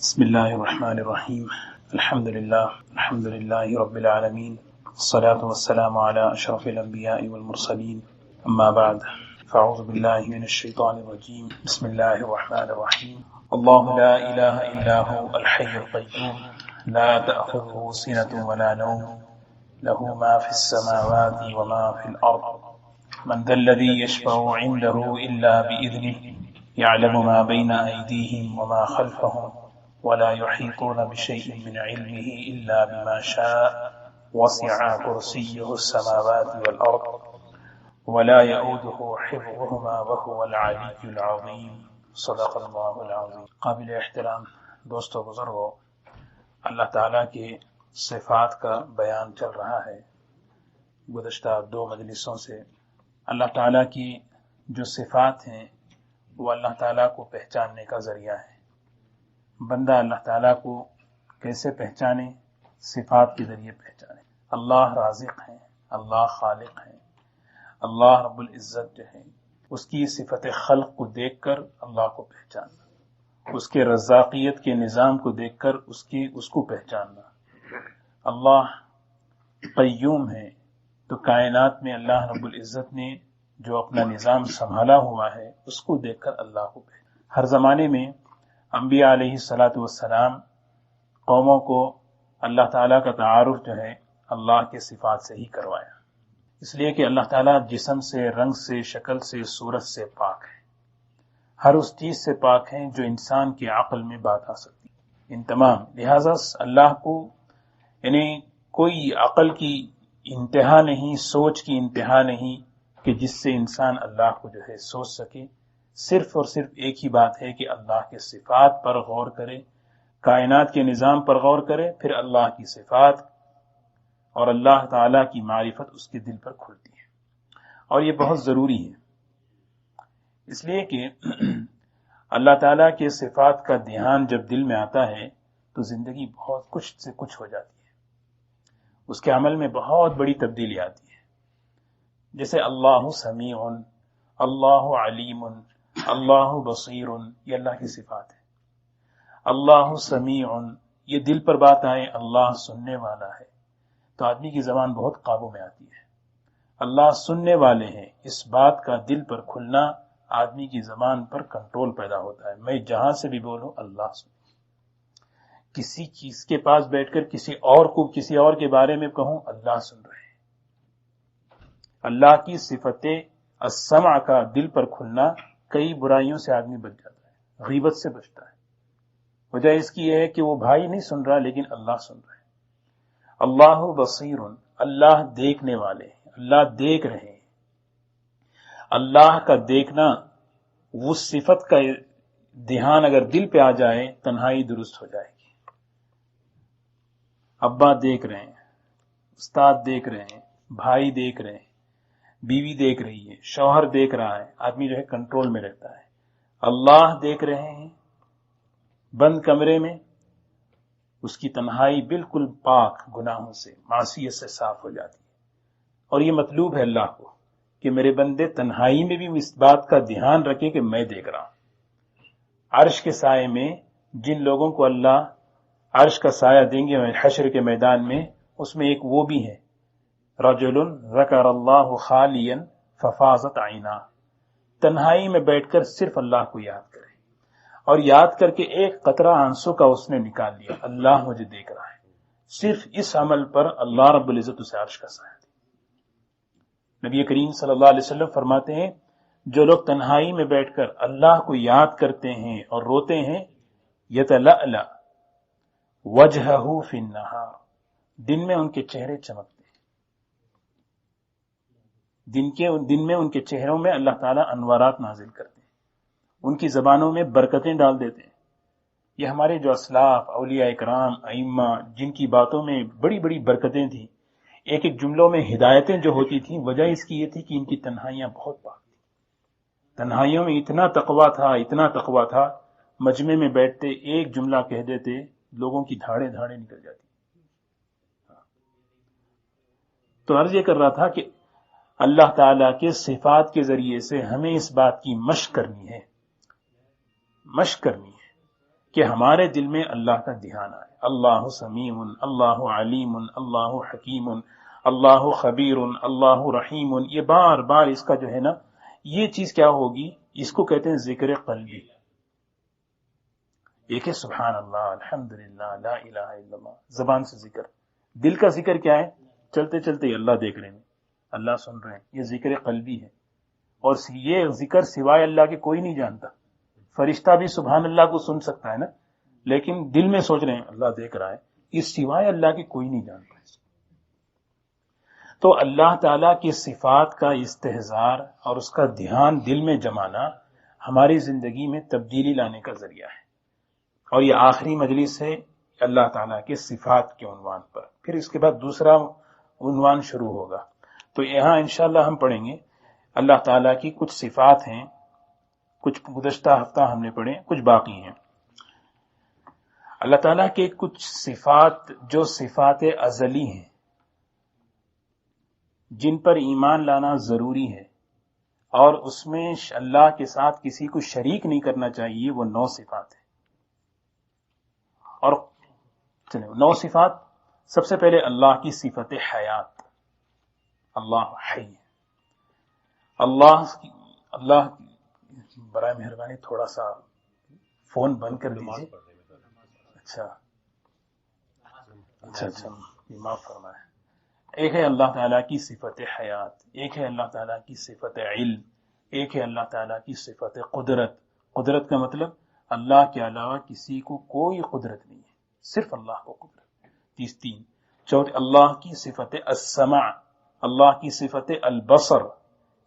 بسم الله الرحمن الرحيم. الحمد لله رب العالمين، الصلاة والسلام على أشرف الأنبياء والمرسلين، أما بعد، فأعوذ بالله من الشيطان الرجيم. بسم الله الرحمن الرحيم. الله لا إله إلا هو الحي القيوم، لا تأخذه سنة ولا نوم، له ما في السماوات وما في الأرض، من ذا الذي يشفع عنده إلا بإذنه، يعلم ما بين أيديهم وما خلفهم، ولا يحيطون بشيء من علمه إلا بما شاء، وسع كرسيه السماوات والأرض، ولا يؤوده حفظهما وهو العلي العظيم. صدق اللہ العظیم. قابل احترام دوستو بزرگو، اللہ تعالیٰ کے صفات کا بیان چل رہا ہے. گزشتہ 2 مجلسوں سے اللہ تعالیٰ کی جو صفات ہیں وہ اللہ تعالیٰ کو پہچاننے کا ذریعہ ہے. بندہ اللہ تعالیٰ کو کیسے پہچانے؟ صفات کے ذریعے پہچانے. اللہ رازق ہے، اللہ خالق ہے، اللہ رب العزت جو ہے اس کی صفت خلق کو دیکھ کر اللہ کو پہچاننا، اس کے رزاقیت کے نظام کو دیکھ کر اس کو پہچاننا. اللہ قیوم ہے تو کائنات میں اللہ رب العزت نے جو اپنا نظام سنبھالا ہوا ہے اس کو دیکھ کر اللہ کو پہچاننا. ہر زمانے میں انبیاء علیہ الصلاۃ والسلام قوموں کو اللہ تعالیٰ کا تعارف جو ہے اللہ کے صفات سے ہی کروایا، اس لیے کہ اللہ تعالیٰ جسم سے، رنگ سے، شکل سے، صورت سے پاک ہے. ہر اس چیز سے پاک ہے جو انسان کی عقل میں بات آ سکتی ہے. ان تمام لہذا اللہ کو یعنی کوئی عقل کی انتہا نہیں، سوچ کی انتہا نہیں کہ جس سے انسان اللہ کو جو ہے سوچ سکے. صرف اور صرف ایک ہی بات ہے کہ اللہ کے صفات پر غور کرے، کائنات کے نظام پر غور کرے، پھر اللہ کی صفات اور اللہ تعالیٰ کی معرفت اس کے دل پر کھلتی ہے. اور یہ بہت ضروری ہے، اس لیے کہ اللہ تعالیٰ کے صفات کا دھیان جب دل میں آتا ہے تو زندگی بہت کچھ سے کچھ ہو جاتی ہے، اس کے عمل میں بہت بڑی تبدیلی آتی ہے. جیسے اللہ سمیع، اللہ علیم، اللہ بصیر، یہ اللہ کی صفات ہے. اللہ سمیع، یہ دل پر بات آئے اللہ سننے والا ہے تو آدمی کی زبان بہت قابو میں آتی ہے. اللہ سننے والے ہیں، اس بات کا دل پر کھلنا آدمی کی زبان پر کنٹرول پیدا ہوتا ہے. میں جہاں سے بھی بولوں اللہ سن. کسی چیز کے پاس بیٹھ کر کسی اور کے بارے میں کہوں اللہ سن رہے ہیں. اللہ کی صفت السمع کا دل پر کھلنا کئی برائیوں سے آدمی بچ جاتا ہے، غیبت سے بچتا ہے. وجہ اس کی یہ ہے کہ وہ بھائی نہیں سن رہا لیکن اللہ سن رہا ہے. اللہ بصیر، اللہ دیکھنے والے ہیں، اللہ دیکھ رہے ہیں. اللہ کا دیکھنا، وہ صفت کا دھیان اگر دل پہ آ جائے تنہائی درست ہو جائے گی. ابا دیکھ رہے ہیں، استاد دیکھ رہے ہیں، بھائی دیکھ رہے ہیں، بیوی دیکھ رہی ہے، شوہر دیکھ رہا ہے، آدمی جو ہے کنٹرول میں رہتا ہے. اللہ دیکھ رہے ہیں بند کمرے میں، اس کی تنہائی بالکل پاک گناہوں سے، معصیت سے صاف ہو جاتی ہے. اور یہ مطلوب ہے اللہ کو کہ میرے بندے تنہائی میں بھی اس بات کا دھیان رکھے کہ میں دیکھ رہا ہوں. عرش کے سائے میں جن لوگوں کو اللہ عرش کا سایہ دیں گے حشر کے میدان میں، اس میں ایک وہ بھی ہے رجل ذکر اللہ خالیا ففاضت عینا. تنہائی میں بیٹھ کر صرف اللہ کو یاد کرے اور یاد کر کے ایک قطرہ آنسو کا اس نے نکال لیا، اللہ مجھے دیکھ رہا ہے. صرف اس عمل پر اللہ رب العزت اسے عرش کا سایہ دے. نبی کریم صلی اللہ علیہ وسلم فرماتے ہیں جو لوگ تنہائی میں بیٹھ کر اللہ کو یاد کرتے ہیں اور روتے ہیں، یتلألأ وجہہ فی النہار، دن میں ان کے چہرے چمکتے ہیں. دن میں ان کے چہروں میں اللہ تعالیٰ انوارات نازل کرتے ہیں، ان کی زبانوں میں برکتیں ڈال دیتے ہیں. یہ ہمارے جو اسلاف، اولیاء اکرام، ائمہ، جن کی باتوں میں بڑی بڑی برکتیں تھیں، ایک ایک جملوں میں ہدایتیں جو ہوتی تھیں، وجہ اس کی یہ تھی کہ ان کی تنہائیاں بہت پاک تھیں. تنہائیوں میں اتنا تقویٰ تھا، مجمع میں بیٹھتے ایک جملہ کہہ دیتے لوگوں کی دھاڑے نکل جاتی. تو عرض یہ کر رہا تھا کہ اللہ تعالیٰ کے صفات کے ذریعے سے ہمیں اس بات کی مشق کرنی ہے کہ ہمارے دل میں اللہ کا دھیان آئے. اللہ سمیع، اللہ علیم، اللہ حکیم، اللہ خبیر، اللہ رحیم. یہ بار بار اس کا جو ہے نا یہ چیز کیا ہوگی، اس کو کہتے ہیں ذکر قلبی. ایک ہے سبحان اللہ، الحمدللہ، لا الہ الا اللہ، زبان سے ذکر. دل کا ذکر کیا ہے؟ چلتے چلتے ہی اللہ دیکھ رہے ہیں، اللہ سن رہے ہیں، یہ ذکر قلبی ہے. اور یہ ذکر سوائے اللہ کے کوئی نہیں جانتا. فرشتہ بھی سبحان اللہ کو سن سکتا ہے نا، لیکن دل میں سوچ رہے ہیں اللہ دیکھ رہا ہے، اس سوائے اللہ کے کوئی نہیں جانتا. تو اللہ تعالیٰ کی صفات کا استحضار اور اس کا دھیان دل میں جمانا ہماری زندگی میں تبدیلی لانے کا ذریعہ ہے. اور یہ آخری مجلس ہے اللہ تعالیٰ کے صفات کے عنوان پر. پھر اس کے بعد دوسرا عنوان شروع ہوگا. تو یہاں انشاءاللہ ہم پڑھیں گے اللہ تعالیٰ کی کچھ صفات ہیں، کچھ گزشتہ ہفتہ ہم نے پڑھے، کچھ باقی ہیں. اللہ تعالیٰ کے کچھ صفات جو صفات ازلی ہیں، جن پر ایمان لانا ضروری ہے، اور اس میں اللہ کے ساتھ کسی کو شریک نہیں کرنا چاہیے، وہ 9 صفات ہیں. اور چلیں 9 صفات. سب سے پہلے اللہ کی صفت حیات. اللہ حی. اللہ برائے مہربانی تھوڑا سا فون بند کر دیجیے. اچھا معاف فرمائے. ایک ہے اللہ تعالیٰ کی صفت حیات، ایک ہے اللہ تعالیٰ کی صفت علم، ایک ہے اللہ تعالیٰ کی صفت قدرت. قدرت کا مطلب اللہ کے علاوہ کسی کو کوئی قدرت نہیں ہے، صرف اللہ کو قدرت. 3. چوتھے اللہ کی صفت السمع، اللہ کی صفت البصر،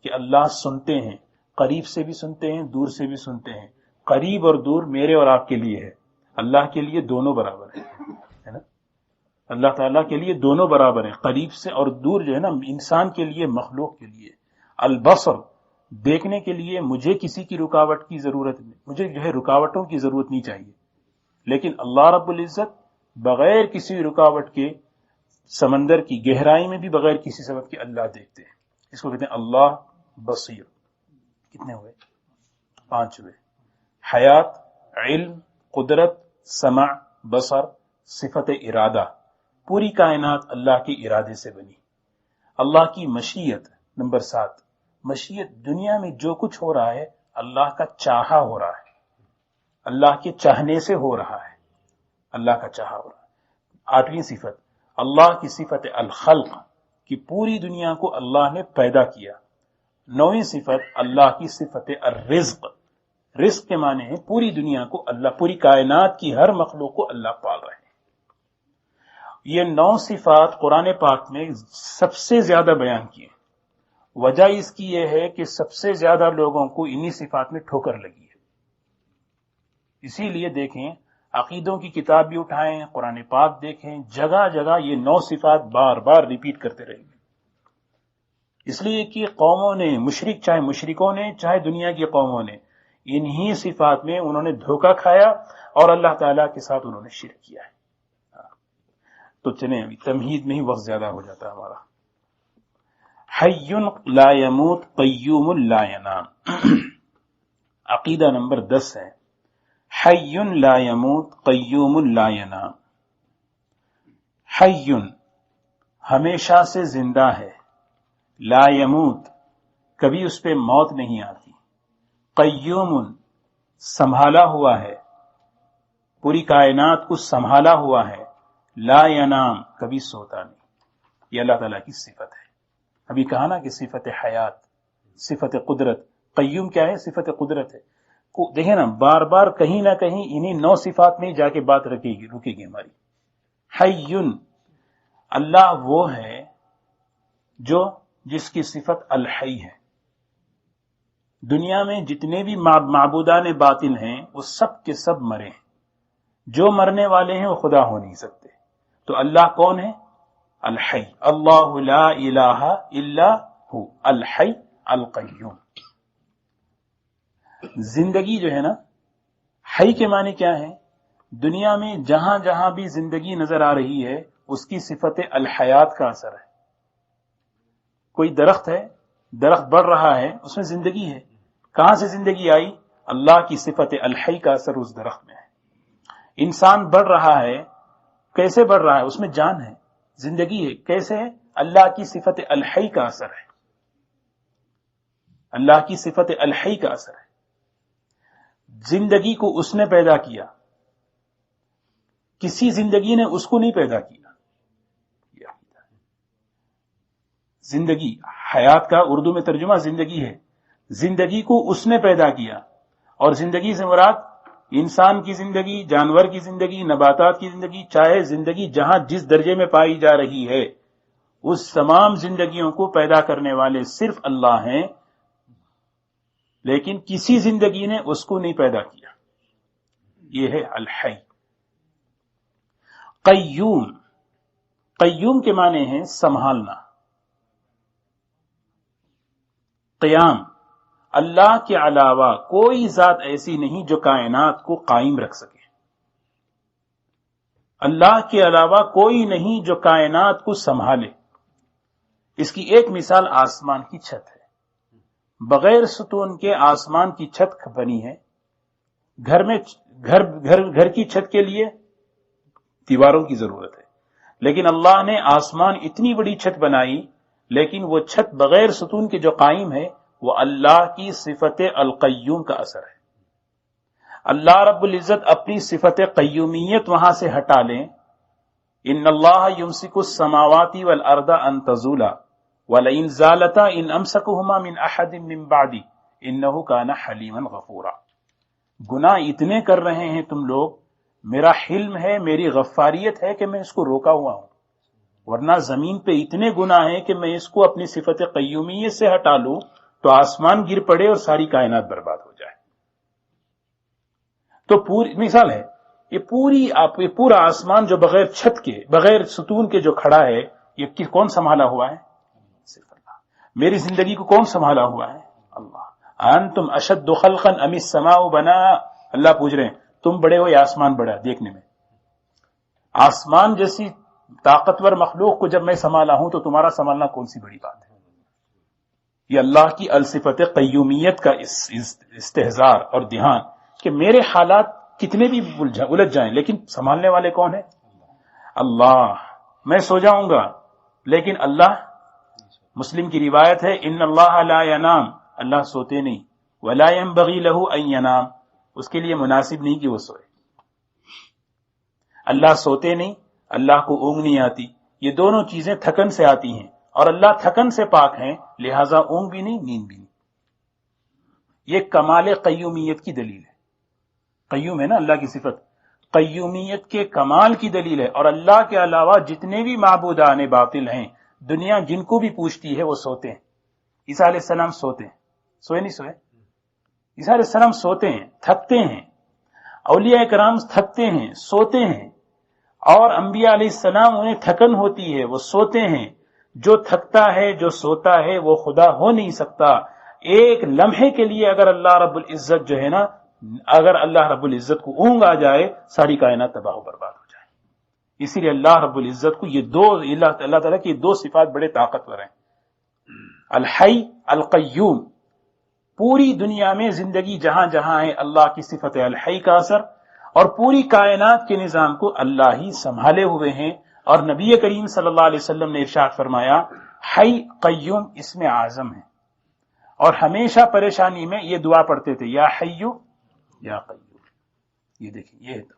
کہ اللہ سنتے ہیں، قریب سے بھی سنتے ہیں، دور سے بھی سنتے ہیں. قریب اور دور میرے اور آپ کے لیے ہے، اللہ کے لیے دونوں برابر ہیں، ہے نا. اللہ تعالیٰ کے لیے دونوں برابر ہیں، قریب سے اور دور جو ہے نا انسان کے لیے، مخلوق کے لیے. البصر، دیکھنے کے لیے مجھے کسی کی رکاوٹ کی ضرورت نہیں، مجھے جو ہے رکاوٹوں کی ضرورت نہیں چاہیے، لیکن اللہ رب العزت بغیر کسی رکاوٹ کے سمندر کی گہرائی میں بھی بغیر کسی سبب کے اللہ دیکھتے ہیں. اس کو کہتے ہیں اللہ بصیر. کتنے ہوئے؟ 5 ہوئے. حیات، علم، قدرت، سمع، بصر، صفت ارادہ. پوری کائنات اللہ کے ارادے سے بنی. اللہ کی مشیت. نمبر 7، مشیت، دنیا میں جو کچھ ہو رہا ہے اللہ کا چاہا ہو رہا ہے، اللہ کے چاہنے سے ہو رہا ہے، اللہ کا چاہا ہو رہا ہے. 8ویں صفت اللہ کی صفت الخلق، کہ پوری دنیا کو اللہ نے پیدا کیا. 9ویں صفت اللہ کی صفت الرزق. رزق کے معنی ہے پوری دنیا کو اللہ، پوری کائنات کی ہر مخلوق کو اللہ پال رہے ہیں. یہ 9 صفات قرآن پاک میں سب سے زیادہ بیان کی ہیں. وجہ اس کی یہ ہے کہ سب سے زیادہ لوگوں کو انہی صفات میں ٹھوکر لگی ہے. اسی لیے دیکھیں، عقیدوں کی کتاب بھی اٹھائیں، قرآن پاک دیکھیں، جگہ جگہ یہ 9 صفات بار بار ریپیٹ کرتے رہیں گے. اس لیے کہ قوموں نے، مشرک، چاہے مشرکوں نے چاہے دنیا کی قوموں نے، انہی صفات میں انہوں نے دھوکہ کھایا اور اللہ تعالیٰ کے ساتھ انہوں نے شرک کیا ہے. تو چلیں ابھی تمہید میں ہی وقت زیادہ ہو جاتا ہے ہمارا. حی لا یموت قیوم لا ینام. عقیدہ نمبر 10 ہے حی لا یموت قیوم لا ینام. حی ہمیشہ سے زندہ ہے، لا یموت کبھی اس پہ موت نہیں آتی، قیوم سنبھالا ہوا ہے، پوری کائنات کو سنبھالا ہوا ہے، لا ینام کبھی سوتا نہیں. یہ اللہ تعالیٰ کی صفت ہے. ابھی کہا نا کہ صفت حیات، صفت قدرت. قیوم کیا ہے؟ صفت قدرت ہے. دیکھیں نا بار بار کہیں نہ کہیں انہی 9 صفات میں جا کے بات رکے گی ہماری. حیٌ، اللہ وہ ہے جو جس کی صفت الحی ہے. دنیا میں جتنے بھی معبودان باطن ہیں وہ سب کے سب مرے ہیں. جو مرنے والے ہیں وہ خدا ہو نہیں سکتے. تو اللہ کون ہے؟ الحی. اللہ لا الہ الا ہو، الحی القیوم. زندگی جو ہے نا، حی کے معنی کیا ہے؟ دنیا میں جہاں جہاں بھی زندگی نظر آ رہی ہے اس کی صفت الحیات کا اثر ہے. کوئی درخت ہے، درخت بڑھ رہا ہے، اس میں زندگی ہے. کہاں سے زندگی آئی؟ اللہ کی صفت الحی کا اثر اس درخت میں ہے. انسان بڑھ رہا ہے، کیسے بڑھ رہا ہے؟ اس میں جان ہے، زندگی ہے. کیسے ہے؟ اللہ کی صفت الحی کا اثر ہے. اللہ کی صفت الحی کا اثر ہے. زندگی کو اس نے پیدا کیا، کسی زندگی نے اس کو نہیں پیدا کیا. زندگی، حیات کا اردو میں ترجمہ زندگی ہے. زندگی کو اس نے پیدا کیا، اور زندگی سے مراد انسان کی زندگی، جانور کی زندگی، نباتات کی زندگی، چاہے زندگی جہاں جس درجے میں پائی جا رہی ہے، اس تمام زندگیوں کو پیدا کرنے والے صرف اللہ ہیں، لیکن کسی زندگی نے اس کو نہیں پیدا کیا. یہ ہے الحی. قیوم، قیوم کے معنی ہیں سنبھالنا. قیام، اللہ کے علاوہ کوئی ذات ایسی نہیں جو کائنات کو قائم رکھ سکے. اللہ کے علاوہ کوئی نہیں جو کائنات کو سنبھالے. اس کی ایک مثال آسمان کی چھت ہے. بغیر ستون کے آسمان کی چھت بنی ہے. گھر کی چھت کے لیے دیواروں کی ضرورت ہے، لیکن اللہ نے آسمان اتنی بڑی چھت بنائی، لیکن وہ چھت بغیر ستون کے جو قائم ہے وہ اللہ کی صفت القیوم کا اثر ہے. اللہ رب العزت اپنی صفت قیومیت وہاں سے ہٹا لیں. ان اللہ یمسک السماوات والارض ان تزولا ولئن زالتا ان امسکہما من احد من بعدی انہ کان حلیما غفورا. گناہ اتنے کر رہے ہیں تم لوگ، میرا حلم ہے، میری غفاریت ہے کہ میں اس کو روکا ہوا ہوں، ورنہ زمین پہ اتنے گناہ ہیں کہ میں اس کو اپنی صفت قیومیت سے ہٹا لوں تو آسمان گر پڑے اور ساری کائنات برباد ہو جائے. تو پوری مثال ہے، یہ پورا آسمان جو بغیر چھت کے، بغیر ستون کے جو کھڑا ہے، یہ کون سنبھالا ہوا ہے؟ صرف اللہ. میری زندگی کو کون سنبھالا ہوا ہے؟ اللہ. انتم اشد خلقا ام السماء بناها. اللہ پوچھ رہے ہیں تم بڑے ہو یا آسمان بڑا دیکھنے میں؟ آسمان جیسی طاقتور مخلوق کو جب میں سنبھالا ہوں تو تمہارا سنبھالنا کون سی بڑی بات ہے؟ یہ اللہ کی الصفت قیومیت کا استحضار اور دھیان کہ میرے حالات کتنے بھی الجھ جائیں لیکن سنبھالنے والے کون ہیں؟ اللہ. میں سو جاؤں گا لیکن اللہ، مسلم کی روایت ہے ان اللہ لا ینام، اللہ سوتے نہیں، ولا ينبغي له ان ینام، اس کے لیے مناسب نہیں کہ وہ سوئے. اللہ سوتے نہیں، اللہ کو اونگ نہیں آتی. یہ دونوں چیزیں تھکن سے آتی ہیں اور اللہ تھکن سے پاک ہیں، لہذا اونگ بھی نہیں، نیند بھی نہیں. یہ کمال قیومیت کی دلیل ہے. قیوم ہے نا اللہ کی صفت، قیومیت کے کمال کی دلیل ہے. اور اللہ کے علاوہ جتنے بھی معبودان باطل ہیں، دنیا جن کو بھی پوچھتی ہے وہ سوتے ہیں. عیسیٰ علیہ السلام سوتے ہیں، سوئے نہیں سوئے؟ عیسیٰ علیہ السلام سوتے ہیں، تھکتے ہیں. اولیاء کرام تھکتے ہیں، سوتے ہیں. اور انبیاء علیہ السلام انہیں تھکن ہوتی ہے، وہ سوتے ہیں. جو تھکتا ہے، جو سوتا ہے، وہ خدا ہو نہیں سکتا. ایک لمحے کے لیے اگر اللہ رب العزت جو ہے نا، اگر اللہ رب العزت کو اونگ آ جائے، ساری کائنات تباہ و برباد ہو جائے. اسی لیے اللہ رب العزت کو یہ دو، اللہ تعالیٰ کی دو صفات بڑے طاقتور ہیں، الحی، القیوم. پوری دنیا میں زندگی جہاں جہاں ہے، اللہ کی صفت الحی کا اثر، اور پوری کائنات کے نظام کو اللہ ہی سنبھالے ہوئے ہیں. اور نبی کریم صلی اللہ علیہ وسلم نے ارشاد فرمایا حی قیوم اسم اعظم ہے، اور ہمیشہ پریشانی میں یہ دعا پڑھتے تھے یا حیو یا قیوم. یہ دیکھیں، یہ تو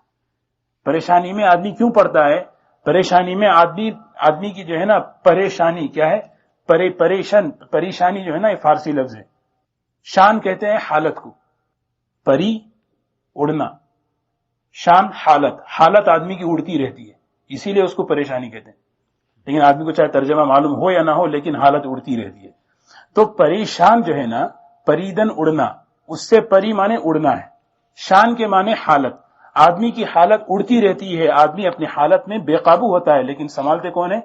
پریشانی میں آدمی کیوں پڑھتا ہے؟ پریشانی میں آدمی کی جو ہے نا پریشانی کیا ہے؟ پریشانی جو ہے نا یہ فارسی لفظ ہے. شان کہتے ہیں حالت کو، پری اڑنا، شان حالت آدمی کی اڑتی رہتی ہے، اسی لیے اس کو پریشانی کہتے ہیں. لیکن آدمی کو چاہے ترجمہ معلوم ہو یا نہ ہو، لیکن حالت اڑتی رہتی ہے. تو پریشان جو ہے نا، پریدن اڑنا، اس سے پری مانے اڑنا ہے، شان کے مانے حالت. آدمی کی حالت اڑتی رہتی ہے، آدمی اپنی حالت میں بے قابو ہوتا ہے، لیکن سنبھالتے کون ہے؟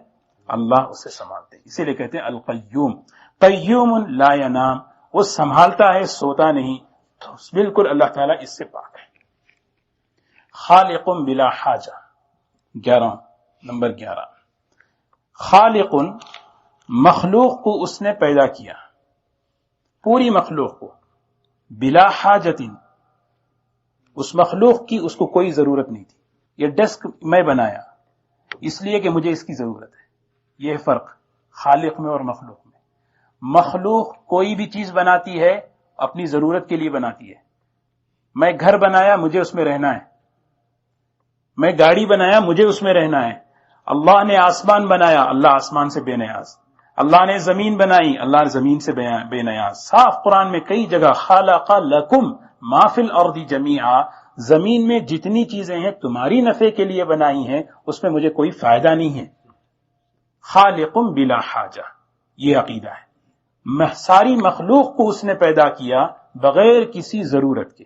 اللہ اسے سنبھالتے. اسی لیے کہتے ہیں القیوم. قیوم لا ینام، وہ سنبھالتا ہے، سوتا نہیں. تو بالکل اللہ تعالیٰ اس سے پاک ہے. خالق بلا حاجہ. 11 خالق، مخلوق کو اس نے پیدا کیا، پوری مخلوق کو، بلا حاجت، اس مخلوق کی اس کو کوئی ضرورت نہیں تھی. یہ ڈیسک میں بنایا اس لیے کہ مجھے اس کی ضرورت ہے. یہ فرق خالق میں اور مخلوق میں. مخلوق کوئی بھی چیز بناتی ہے اپنی ضرورت کے لیے بناتی ہے. میں گھر بنایا مجھے اس میں رہنا ہے. میں گاڑی بنایا مجھے اس میں رہنا ہے. اللہ نے آسمان بنایا، اللہ آسمان سے بے نیاز. اللہ نے زمین بنائی، اللہ زمین سے بے نیاز. صاف قرآن میں کئی جگہ خلق لکم ما فی الارض جمیعا، زمین میں جتنی چیزیں ہیں تمہاری نفع کے لیے بنائی ہیں، اس میں مجھے کوئی فائدہ نہیں ہے. خالقم بلا حاجہ، یہ عقیدہ ہے. ساری مخلوق کو اس نے پیدا کیا بغیر کسی ضرورت کے.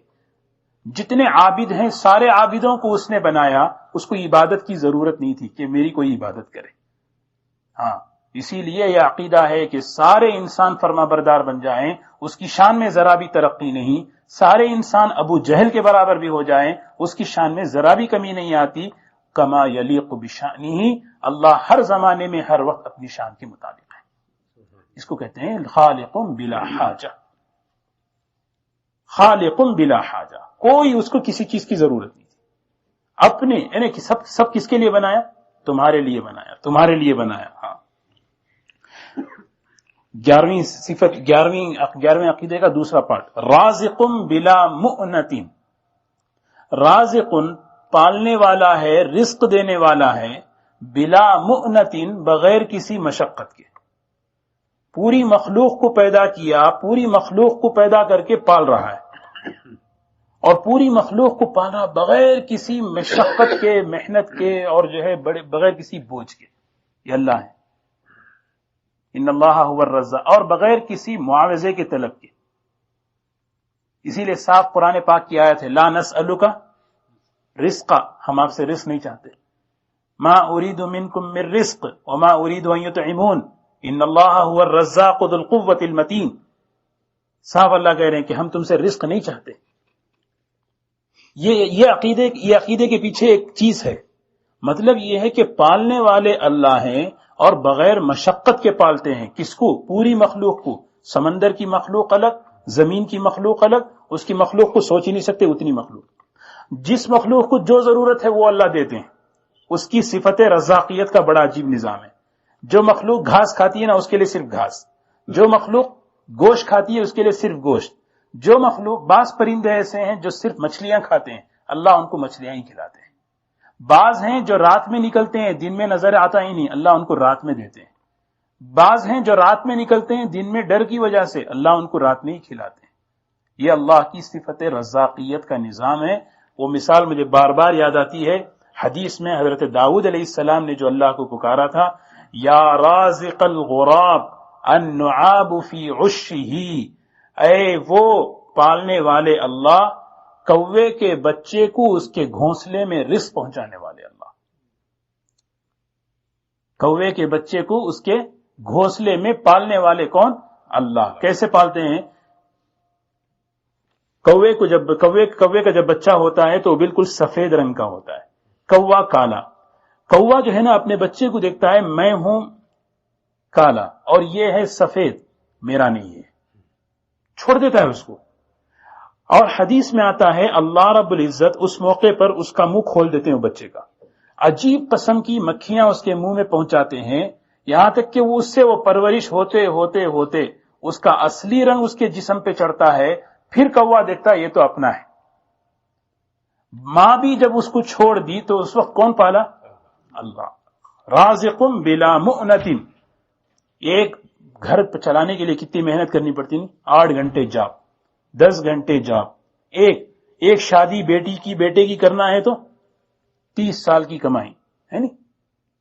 جتنے عابد ہیں سارے عابدوں کو اس نے بنایا، اس کو عبادت کی ضرورت نہیں تھی کہ میری کوئی عبادت کرے. ہاں، اسی لیے یہ عقیدہ ہے کہ سارے انسان فرما بردار بن جائیں، اس کی شان میں ذرا بھی ترقی نہیں. سارے انسان ابو جہل کے برابر بھی ہو جائیں، اس کی شان میں ذرا بھی کمی نہیں آتی. کما یلیق بشانہ، اللہ ہر زمانے میں ہر وقت اپنی شان کے مطابق ہے. اس کو کہتے ہیں خالق بلا حاجہ. خالق بلا حاجہ، کوئی اس کو کسی چیز کی ضرورت نہیں تھی. اپنے یعنی کہ سب کس کے لیے بنایا؟ تمہارے لیے بنایا، تمہارے لیے بنایا. ہاں، 11ویں صفت، 11ویں عقیدے کا دوسرا پارٹ، رازقم بلا مؤنتن. رازقن پالنے والا ہے، رزق دینے والا ہے، بلا مؤنتن بغیر کسی مشقت کے. پوری مخلوق کو پیدا کیا، پوری مخلوق کو پیدا کر کے پال رہا ہے، اور پوری مخلوق کو پالا بغیر کسی مشقت کے، محنت کے، اور جو ہے بغیر کسی بوجھ کے. یہ اللہ ہے. ان اللہ هو الرزاق، اور بغیر کسی معاوضے کے طلب کے. اسی لیے صاف قرآن پاک کی آیت ہے، لا نسألک رزقا، ہم آپ سے رزق نہیں چاہتے. ما اريد منکم من رزق وما اريد ان يطعمون ان اللہ هو الرزاق ذو القوة المتین. صاحب اللہ کہہ رہے ہیں کہ ہم تم سے رزق نہیں چاہتے. یہ عقیدے کے پیچھے ایک چیز ہے. مطلب یہ ہے کہ پالنے والے اللہ ہیں اور بغیر مشقت کے پالتے ہیں. کس کو؟ پوری مخلوق کو. سمندر کی مخلوق الگ، زمین کی مخلوق الگ. اس کی مخلوق کو سوچ ہی نہیں سکتے اتنی مخلوق. جس مخلوق کو جو ضرورت ہے وہ اللہ دیتے ہیں. اس کی صفت رزاقیت کا بڑا عجیب نظام ہے. جو مخلوق گھاس کھاتی ہے نا، اس کے لیے صرف گھاس. جو مخلوق گوشت کھاتی ہے اس کے لیے صرف گوشت. جو مخلوق، بعض پرندے ایسے ہیں جو صرف مچھلیاں کھاتے ہیں، اللہ ان کو مچھلیاں ہی کھلاتے ہیں. بعض ہیں جو رات میں نکلتے ہیں، دن میں نظر آتا ہی نہیں، اللہ ان کو رات میں دیتے ہیں. بعض ہیں جو رات میں نکلتے ہیں، دن میں ڈر کی وجہ سے اللہ ان کو رات میں ہی کھلاتے ہیں. یہ اللہ کی صفت رزاقیت کا نظام ہے. وہ مثال مجھے بار بار یاد آتی ہے. حدیث میں حضرت داؤد علیہ السلام نے جو اللہ کو پکارا تھا، یا رازق الغراب النعاب فی عشہ، اے وہ پالنے والے اللہ، کوے کے بچے کو اس کے گھونسلے میں رزق پہنچانے والے اللہ. کوے کے بچے کو اس کے گھونسلے میں پالنے والے کون؟ اللہ. کیسے پالتے ہیں؟ کوے کا جب بچہ ہوتا ہے تو وہ بالکل سفید رنگ کا ہوتا ہے. کوا کالا. کوا جو ہے نا اپنے بچے کو دیکھتا ہے، میں ہوں کالا اور یہ ہے سفید، میرا نہیں ہے، چھوڑ دیتا ہے اس کو. اور حدیث میں آتا ہے اللہ رب العزت اس موقع پر اس کا منہ کھول دیتے ہیں بچے کا. عجیب قسم کی مکھیاں اس کے منہ میں پہنچاتے ہیں، یہاں تک کہ وہ اس سے وہ پرورش ہوتے ہوتے ہوتے اس کا اصلی رنگ اس کے جسم پہ چڑھتا ہے. پھر کوا دیکھتا ہے یہ تو اپنا ہے. ماں بھی جب اس کو چھوڑ دی تو اس وقت کون پالا؟ اللہ. رازقم بلا مؤنتن. ایک گھر چلانے کے لیے کتنی محنت کرنی پڑتی نہیں؟ 8 گھنٹے جاب، 10 گھنٹے جاب. ایک شادی بیٹے کی کرنا ہے تو 30 سال کی کمائی ہے نہیں.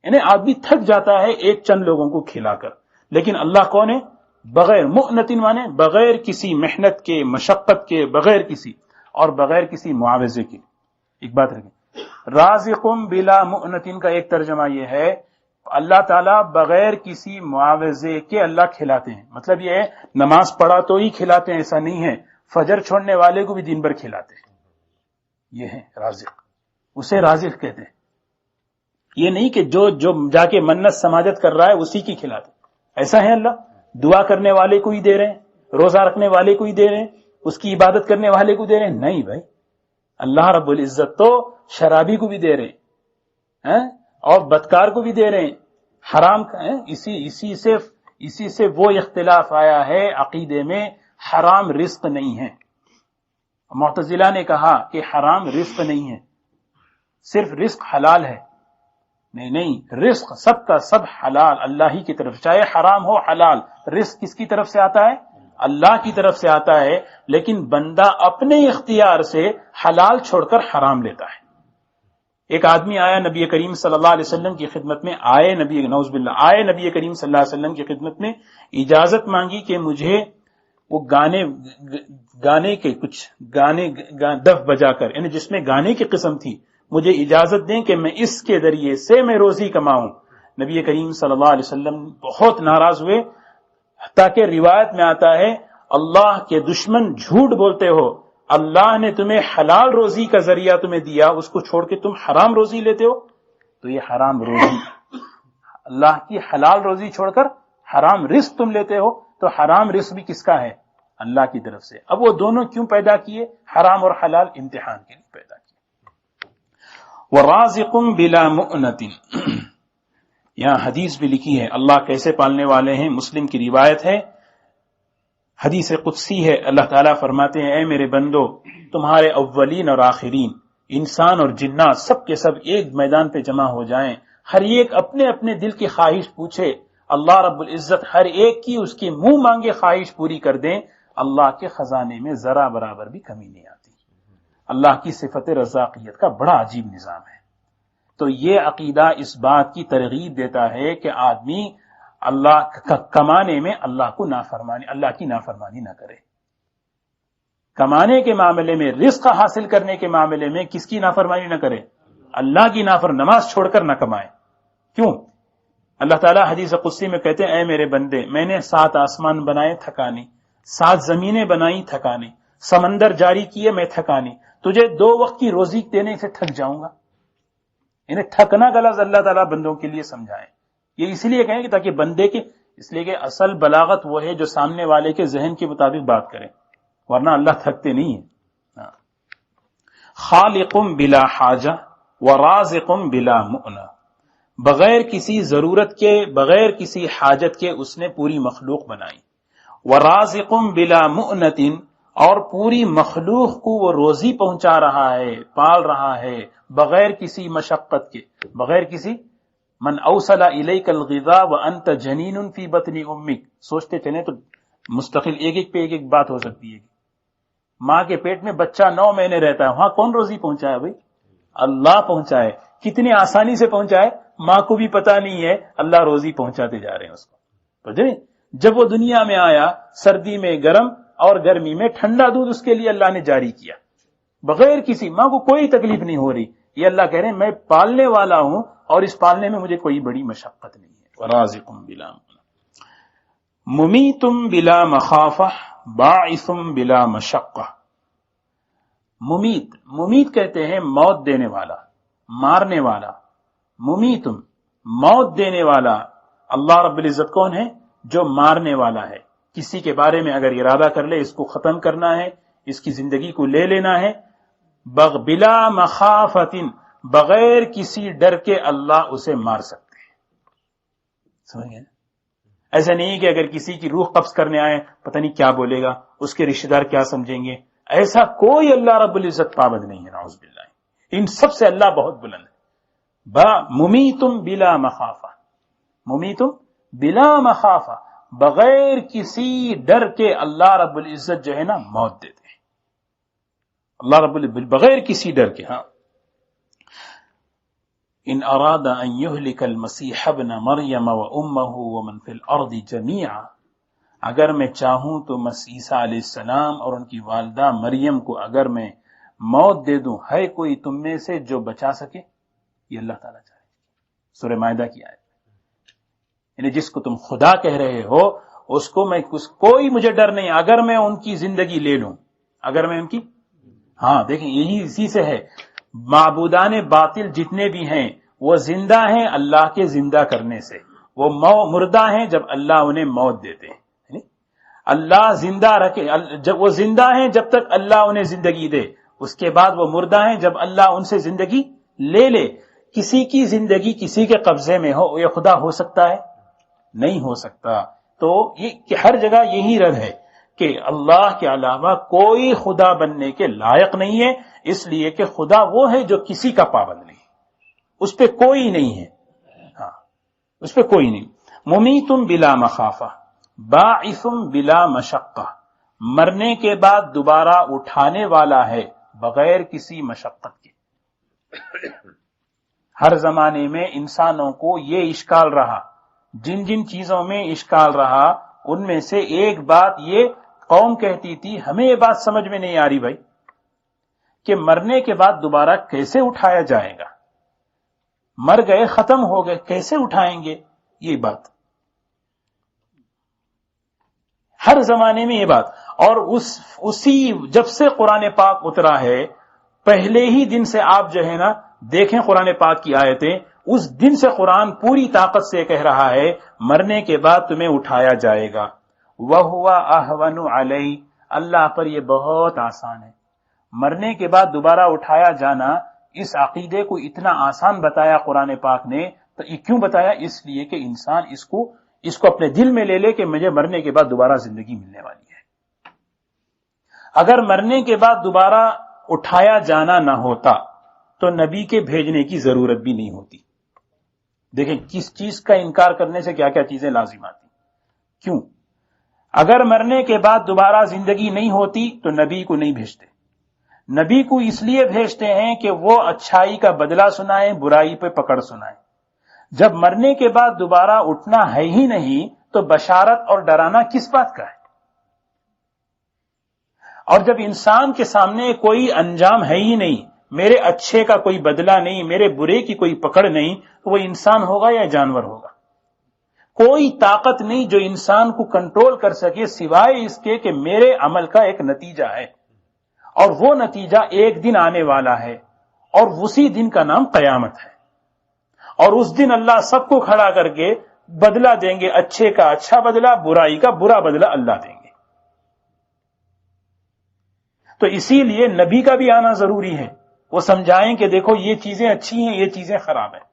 یعنی آدمی تھک جاتا ہے ایک چند لوگوں کو کھلا کر. لیکن اللہ کون ہے؟ بغیر مؤنتن مانے بغیر کسی محنت کے، مشقت کے، بغیر کسی اور بغیر کسی معاوضے کے. ایک بات رکھیں، رازقم بلا مؤنتن کا ایک ترجمہ یہ ہے اللہ تعالیٰ بغیر کسی معاوضے کے اللہ کھلاتے ہیں. مطلب یہ ہے نماز پڑھا تو ہی کھلاتے ہیں ایسا نہیں ہے، فجر چھوڑنے والے کو بھی دن بھر کھلاتے ہیں. یہ ہے رازق. اسے رازق کہتے ہیں. یہ نہیں کہ جو جا کے منت سماجت کر رہا ہے اسی کی کھلاتے. ایسا ہے اللہ دعا کرنے والے کو ہی دے رہے ہیں، روزہ رکھنے والے کو ہی دے رہے ہیں، اس کی عبادت کرنے والے کو دے رہے ہیں؟ نہیں بھائی، اللہ رب العزت تو شرابی کو بھی دے رہے ہیں، اور بدکار کو بھی دے رہے ہیں حرام کا. اسی سے وہ اختلاف آیا ہے عقیدے میں، حرام رزق نہیں ہے. معتزلہ نے کہا کہ حرام رزق نہیں ہے، صرف رزق حلال ہے. نہیں، رزق سب کا سب حلال اللہ ہی کی طرف، چاہے حرام ہو حلال، رزق کس کی طرف سے آتا ہے؟ اللہ کی طرف سے آتا ہے. لیکن بندہ اپنے اختیار سے حلال چھوڑ کر حرام لیتا ہے. ایک آدمی آیا نبی کریم صلی اللہ علیہ وسلم کی خدمت میں، آئے نبی کریم صلی اللہ علیہ وسلم کی خدمت میں، اجازت مانگی کہ مجھے وہ گانے کے کچھ دف بجا کر، یعنی جس میں گانے کی قسم تھی، مجھے اجازت دیں کہ میں اس کے ذریعے سے میں روزی کماؤں. نبی کریم صلی اللہ علیہ وسلم بہت ناراض ہوئے، حتیٰ کہ روایت میں آتا ہے اللہ کے دشمن جھوٹ بولتے ہو، اللہ نے تمہیں حلال روزی کا ذریعہ تمہیں دیا، اس کو چھوڑ کے تم حرام روزی لیتے ہو. تو یہ حرام روزی، اللہ کی حلال روزی چھوڑ کر حرام رزق تم لیتے ہو، تو حرام رزق بھی کس کا ہے؟ اللہ کی طرف سے. اب وہ دونوں کیوں پیدا کیے؟ حرام اور حلال امتحان کے لیے پیدا کیے. وَرَازِقٌ بِلَا مُؤْنَةٍ، یہاں حدیث بھی لکھی ہے اللہ کیسے پالنے والے ہیں. مسلم کی روایت ہے، حدیث قدسی ہے. اللہ تعالیٰ فرماتے ہیں اے میرے بندو، تمہارے اولین اور آخرین، انسان اور جنات سب کے سب ایک میدان پہ جمع ہو جائیں، ہر ایک اپنے اپنے دل کی خواہش پوچھے، اللہ رب العزت ہر ایک کی اس کی منہ مانگے خواہش پوری کر دیں، اللہ کے خزانے میں ذرا برابر بھی کمی نہیں آتی. اللہ کی صفت رزاقیت کا بڑا عجیب نظام ہے. تو یہ عقیدہ اس بات کی ترغیب دیتا ہے کہ آدمی اللہ کمانے میں اللہ کی نافرمانی نہ کرے. کمانے کے معاملے میں، رزق حاصل کرنے کے معاملے میں کس کی نافرمانی نہ کرے؟ اللہ کی نماز چھوڑ کر نہ کمائے. کیوں؟ اللہ تعالیٰ حدیث قدسی میں کہتے ہیں اے میرے بندے، میں نے 7 آسمان بنائے تھکا نہیں، 7 زمینیں بنائی تھکا نہیں، سمندر جاری کیے میں تھکا نہیں، تجھے 2 وقت کی روزی دینے سے تھک جاؤں گا. یعنی تھکنا کا لفظ اللہ تعالیٰ بندوں کے لیے سمجھائیں. یہ اس لیے کہیں کہ تاکہ بندے کی، اس لیے کہ اصل بلاغت وہ ہے جو سامنے والے کے ذہن کے مطابق بات کرے، ورنہ اللہ تھکتے نہیں ہیں. خالق بلا حاجہ ورازق بلا مؤنہ، بغیر کسی ضرورت کے، بغیر کسی حاجت کے اس نے پوری مخلوق بنائی. ورازق بلا مؤنۃ، اور پوری مخلوق کو وہ روزی پہنچا رہا ہے، پال رہا ہے بغیر کسی مشقت کے، بغیر کسی. من اوصل الیک الغذاء وانت جنین فی بطن امک، سوچتے چلیں تو مستقل ایک پہ ایک بات ہو سکتی ہے. ماں کے پیٹ میں بچہ 9 مہینے رہتا ہے، وہاں کون روزی پہنچائے؟ بھائی اللہ پہنچائے. کتنی آسانی سے پہنچائے، ماں کو بھی پتا نہیں ہے، اللہ روزی پہنچاتے جا رہے ہیں اس کو. جب وہ دنیا میں آیا، سردی میں گرم اور گرمی میں ٹھنڈا دودھ اس کے لیے اللہ نے جاری کیا، بغیر کسی، ماں کو کوئی تکلیف نہیں ہو رہی. یہ اللہ کہہ رہے ہیں میں پالنے والا ہوں، اور اس پالنے میں مجھے کوئی بڑی مشقت نہیں ہے. ورازق بلا ممیت بلا مخافہ باعث بلا مشقہ. ممیت کہتے ہیں موت دینے والا، مارنے والا. ممیت موت دینے والا. اللہ رب العزت کون ہے؟ جو مارنے والا ہے. کسی کے بارے میں اگر ارادہ کر لے اس کو ختم کرنا ہے، اس کی زندگی کو لے لینا ہے، بلا مخافت، بغیر کسی ڈر کے اللہ اسے مار سکتے ہیں. سمجھ گئے؟ ایسا نہیں کہ اگر کسی کی روح قبض کرنے آئے پتہ نہیں کیا بولے گا، اس کے رشتہ دار کیا سمجھیں گے، ایسا کوئی اللہ رب العزت پابند نہیں ہے. نعوذ باللہ، ان سب سے اللہ بہت بلند ہے. ممیتم بلا مخافہ، ممیتم بلا مخافہ، بغیر کسی ڈر کے اللہ رب العزت جو ہے نا موت دیتے ہیں. اللہ رب العزت بغیر کسی ڈر کے. ہاں، ان اراد ان یہلک المسیح ابن مریم وامہ ومن فی الارض جمیعا، اگر میں چاہوں تو عیسیٰ علیہ السلام اور ان کی والدہ مریم کو اگر میں موت دے دوں، ہے کوئی تم میں سے جو بچا سکے؟ یہ اللہ تعالیٰ چاہے. سورہ مائدہ کی آیت. یعنی جس کو تم خدا کہہ رہے ہو اس کو میں کوئی مجھے ڈر نہیں اگر میں ان کی زندگی لے لوں، اگر میں ان کی. ہاں دیکھیں، یہی اسی سے ہے. معبودان باطل جتنے بھی ہیں وہ زندہ ہیں اللہ کے زندہ کرنے سے، وہ مردہ ہیں جب اللہ انہیں موت دیتے ہیں. اللہ زندہ رکھے، جب وہ زندہ ہیں جب تک اللہ انہیں زندگی دے، اس کے بعد وہ مردہ ہیں جب اللہ ان سے زندگی لے لے. کسی کی زندگی کسی کے قبضے میں ہو، یہ خدا ہو سکتا ہے؟ نہیں ہو سکتا. تو یہ ہر جگہ یہی رد ہے کہ اللہ کے علاوہ کوئی خدا بننے کے لائق نہیں ہے، اس لیے کہ خدا وہ ہے جو کسی کا پابند نہیں، اس پہ کوئی نہیں ہے. ہاں، اس پہ کوئی نہیں. ممیتم بلا مخافہ باعثم بلا مشقہ، مرنے کے بعد دوبارہ اٹھانے والا ہے بغیر کسی مشقت کے. ہر زمانے میں انسانوں کو یہ اشکال رہا، جن جن چیزوں میں اشکال رہا ان میں سے ایک بات یہ قوم کہتی تھی، ہمیں یہ بات سمجھ میں نہیں آ رہی بھائی کہ مرنے کے بعد دوبارہ کیسے اٹھایا جائے گا، مر گئے ختم ہو گئے کیسے اٹھائیں گے. یہ بات ہر زمانے میں یہ بات، اور اسی جب سے قرآن پاک اترا ہے پہلے ہی دن سے آپ جو ہے نا دیکھیں قرآن پاک کی آیتیں، اس دن سے قرآن پوری طاقت سے کہہ رہا ہے مرنے کے بعد تمہیں اٹھایا جائے گا. وَهُوَ أَهْوَنُ عَلَيْهِ، اللہ پر یہ بہت آسان ہے. مرنے کے بعد دوبارہ اٹھایا جانا، اس عقیدے کو اتنا آسان بتایا قرآن پاک نے. تو یہ کیوں بتایا؟ اس لیے کہ انسان اس کو اپنے دل میں لے لے کہ مجھے مرنے کے بعد دوبارہ زندگی ملنے والی ہے. اگر مرنے کے بعد دوبارہ اٹھایا جانا نہ ہوتا تو نبی کے بھیجنے کی ضرورت بھی نہیں ہوتی. دیکھیں کس چیز کا انکار کرنے سے کیا کیا چیزیں لازم آتی. کیوں؟ اگر مرنے کے بعد دوبارہ زندگی نہیں ہوتی تو نبی کو نہیں بھیجتے. نبی کو اس لیے بھیجتے ہیں کہ وہ اچھائی کا بدلہ سنائیں، برائی پہ پکڑ سنائیں. جب مرنے کے بعد دوبارہ اٹھنا ہے ہی نہیں تو بشارت اور ڈرانا کس بات کا ہے؟ اور جب انسان کے سامنے کوئی انجام ہے ہی نہیں، میرے اچھے کا کوئی بدلہ نہیں، میرے برے کی کوئی پکڑ نہیں، تو وہ انسان ہوگا یا جانور ہوگا؟ کوئی طاقت نہیں جو انسان کو کنٹرول کر سکے سوائے اس کے کہ میرے عمل کا ایک نتیجہ ہے، اور وہ نتیجہ ایک دن آنے والا ہے، اور اسی دن کا نام قیامت ہے. اور اس دن اللہ سب کو کھڑا کر کے بدلہ دیں گے، اچھے کا اچھا بدلہ، برائی کا برا بدلہ اللہ دیں گے. تو اسی لیے نبی کا بھی آنا ضروری ہے، وہ سمجھائیں کہ دیکھو یہ چیزیں اچھی ہیں، یہ چیزیں خراب ہیں.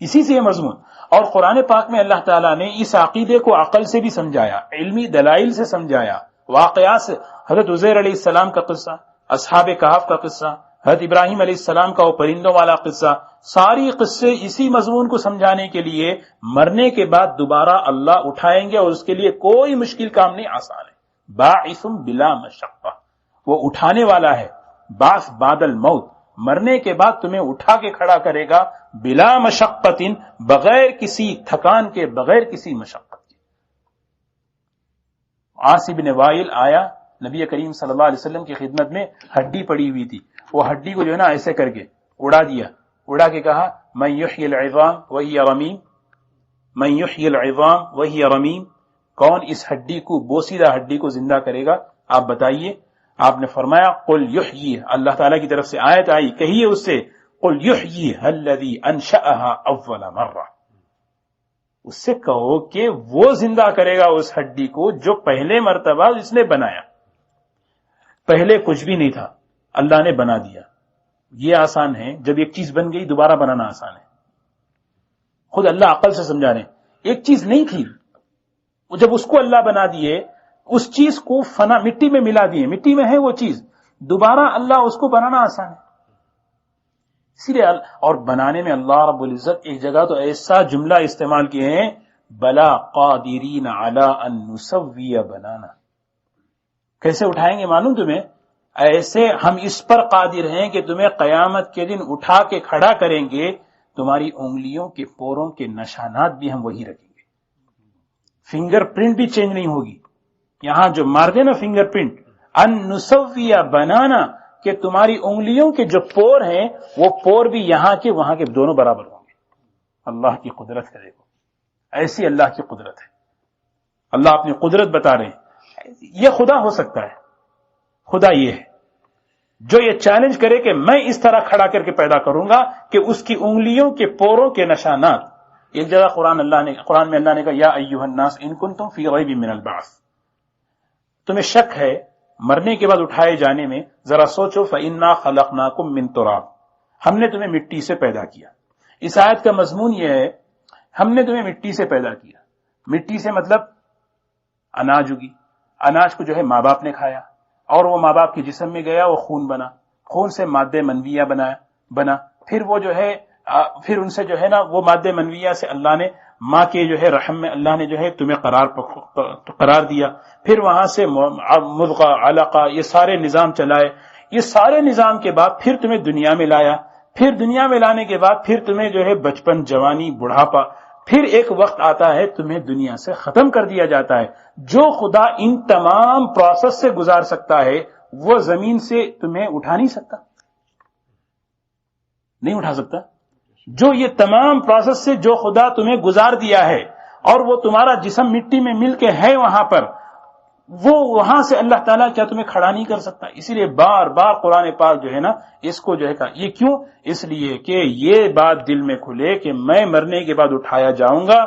اسی سے یہ مضمون. اور قرآن پاک میں اللہ تعالیٰ نے اس عقیدے کو عقل سے بھی سمجھایا، علمی دلائل سے سمجھایا، واقعات سے. حضرت عزیر علیہ السلام کا قصہ، اصحاب کہف کا قصہ، حضرت ابراہیم علیہ السلام کا وہ پرندوں والا قصہ، ساری قصے اسی مضمون کو سمجھانے کے لیے مرنے کے بعد دوبارہ اللہ اٹھائیں گے، اور اس کے لیے کوئی مشکل کام نہیں، آسان ہے. باعث بلا مشقہ، وہ اٹھانے والا ہے. بعث بعد الموت، مرنے کے بعد تمہیں اٹھا کے کھڑا کرے گا، بلا مشقت، بغیر کسی تھکان کے، بغیر کسی مشقت کے. عاص بن وائل آیا نبی کریم صلی اللہ علیہ وسلم کی خدمت میں، ہڈی پڑی ہوئی تھی، وہ ہڈی کو جو ہے نا ایسے کر کے اڑا دیا، اڑا کے کہا من یحیی العظام وہی رمیم، من یحیی العظام وہی رمیم، کون اس ہڈی کو، بوسیدہ ہڈی کو زندہ کرے گا؟ آپ بتائیے. آپ نے فرمایا قل یحیی، اللہ تعالیٰ کی طرف سے آیت آئی، کہیے اس سے قل یحیی الذی انشأها اول مرہ، اس سے کہو کہ وہ زندہ کرے گا اس ہڈی کو جو پہلے مرتبہ اس نے بنایا. پہلے کچھ بھی نہیں تھا، اللہ نے بنا دیا. یہ آسان ہے، جب ایک چیز بن گئی دوبارہ بنانا آسان ہے. خود اللہ عقل سے سمجھا رہے ہیں، ایک چیز نہیں تھی، جب اس کو اللہ بنا دیے، اس چیز کو فنا مٹی میں ملا دیے، مٹی میں ہے وہ چیز، دوبارہ اللہ اس کو بنانا آسان ہے. اسی لیے اور بنانے میں اللہ رب العزت ایک جگہ تو ایسا جملہ استعمال کیے ہیں، بلا قادرین علی ان نسوی بنانا. کیسے اٹھائیں گے معلوم تمہیں؟ ایسے ہم اس پر قادر ہیں کہ تمہیں قیامت کے دن اٹھا کے کھڑا کریں گے، تمہاری انگلیوں کے پوروں کے نشانات بھی ہم وہی رکھیں گے، فنگر پرنٹ بھی چینج نہیں ہوگی. یہاں جو مار دے نا فنگر پرنٹ، ان نسوی بنانا، کہ تمہاری انگلیوں کے جو پور ہیں وہ پور بھی یہاں کے وہاں کے دونوں برابر ہوں گے. اللہ کی قدرت ہے، دیکھو ایسی اللہ کی قدرت ہے. اللہ اپنی قدرت بتا رہے ہیں. یہ خدا ہو سکتا ہے، خدا یہ ہے جو یہ چیلنج کرے کہ میں اس طرح کھڑا کر کے پیدا کروں گا کہ اس کی انگلیوں کے پوروں کے نشانات. ایک جگہ قرآن میں اللہ نے کہا یا ایھا الناس ان کنتم فی ریب من البعث، تمہیں شک ہے مرنے کے بعد اٹھائے جانے میں، ذرا سوچو فإنا خلقناکم من تراب، ہم نے تمہیں مٹی سے پیدا کیا. اس آیت کا مضمون یہ ہے ہم نے تمہیں مٹی سے پیدا کیا. مٹی سے مطلب اناج اگی, اناج کو جو ہے ماں باپ نے کھایا اور وہ ماں باپ کے جسم میں گیا, وہ خون بنا, خون سے مادہ منویہ بنا, پھر وہ جو ہے پھر ان سے جو ہے نا وہ مادہ منویہ سے اللہ نے ماں کے جو ہے رحم میں اللہ نے جو ہے تمہیں قرار دیا, پھر وہاں سے مضغہ علقہ یہ سارے نظام چلائے. یہ سارے نظام کے بعد پھر تمہیں دنیا میں لایا, پھر دنیا میں لانے کے بعد پھر تمہیں جو ہے بچپن, جوانی, بڑھاپا, پھر ایک وقت آتا ہے تمہیں دنیا سے ختم کر دیا جاتا ہے. جو خدا ان تمام پروسیس سے گزار سکتا ہے وہ زمین سے تمہیں اٹھا نہیں سکتا, نہیں اٹھا سکتا. جو یہ تمام پروسیس سے جو خدا تمہیں گزار دیا ہے اور وہ تمہارا جسم مٹی میں مل کے ہے وہاں پر, وہ وہاں سے اللہ تعالیٰ کیا تمہیں کھڑا نہیں کر سکتا؟ اسی لیے بار بار قرآن پاک جو ہے نا اس کو جو ہے کہا. یہ کیوں؟ اس لیے کہ یہ بات دل میں کھلے کہ میں مرنے کے بعد اٹھایا جاؤں گا